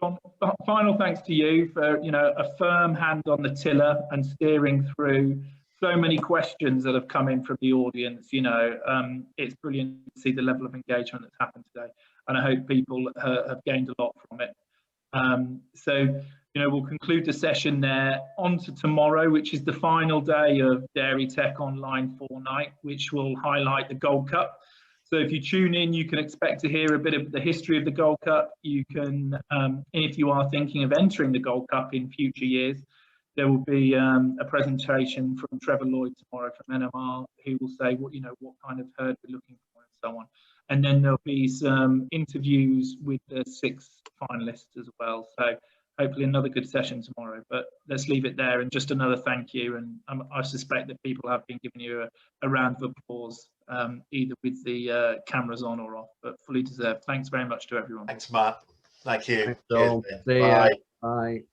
S1: John, final thanks to you for, a firm hand on the tiller and steering through so many questions that have come in from the audience. It's brilliant to see the level of engagement that's happened today, and I hope people have gained a lot from it. So, we'll conclude the session there. On to tomorrow, which is the final day of Dairy Tech Online Fortnight, which will highlight the Gold Cup. So if you tune in, you can expect to hear a bit of the history of the Gold Cup. You can, if you are thinking of entering the Gold Cup in future years, there will be a presentation from Trevor Lloyd tomorrow from NMR, who will say what kind of herd we're looking for and so on. And then there'll be some interviews with the 6 finalists as well. So hopefully another good session tomorrow, but let's leave it there. And just another thank you. And I suspect that people have been giving you a round of applause, either with the cameras on or off, but fully deserved. Thanks very much to everyone.
S2: Thanks, Matt. Thank you.
S3: Thanks, Joel.
S2: Cheers,
S3: See ya.
S2: bye.
S3: Bye.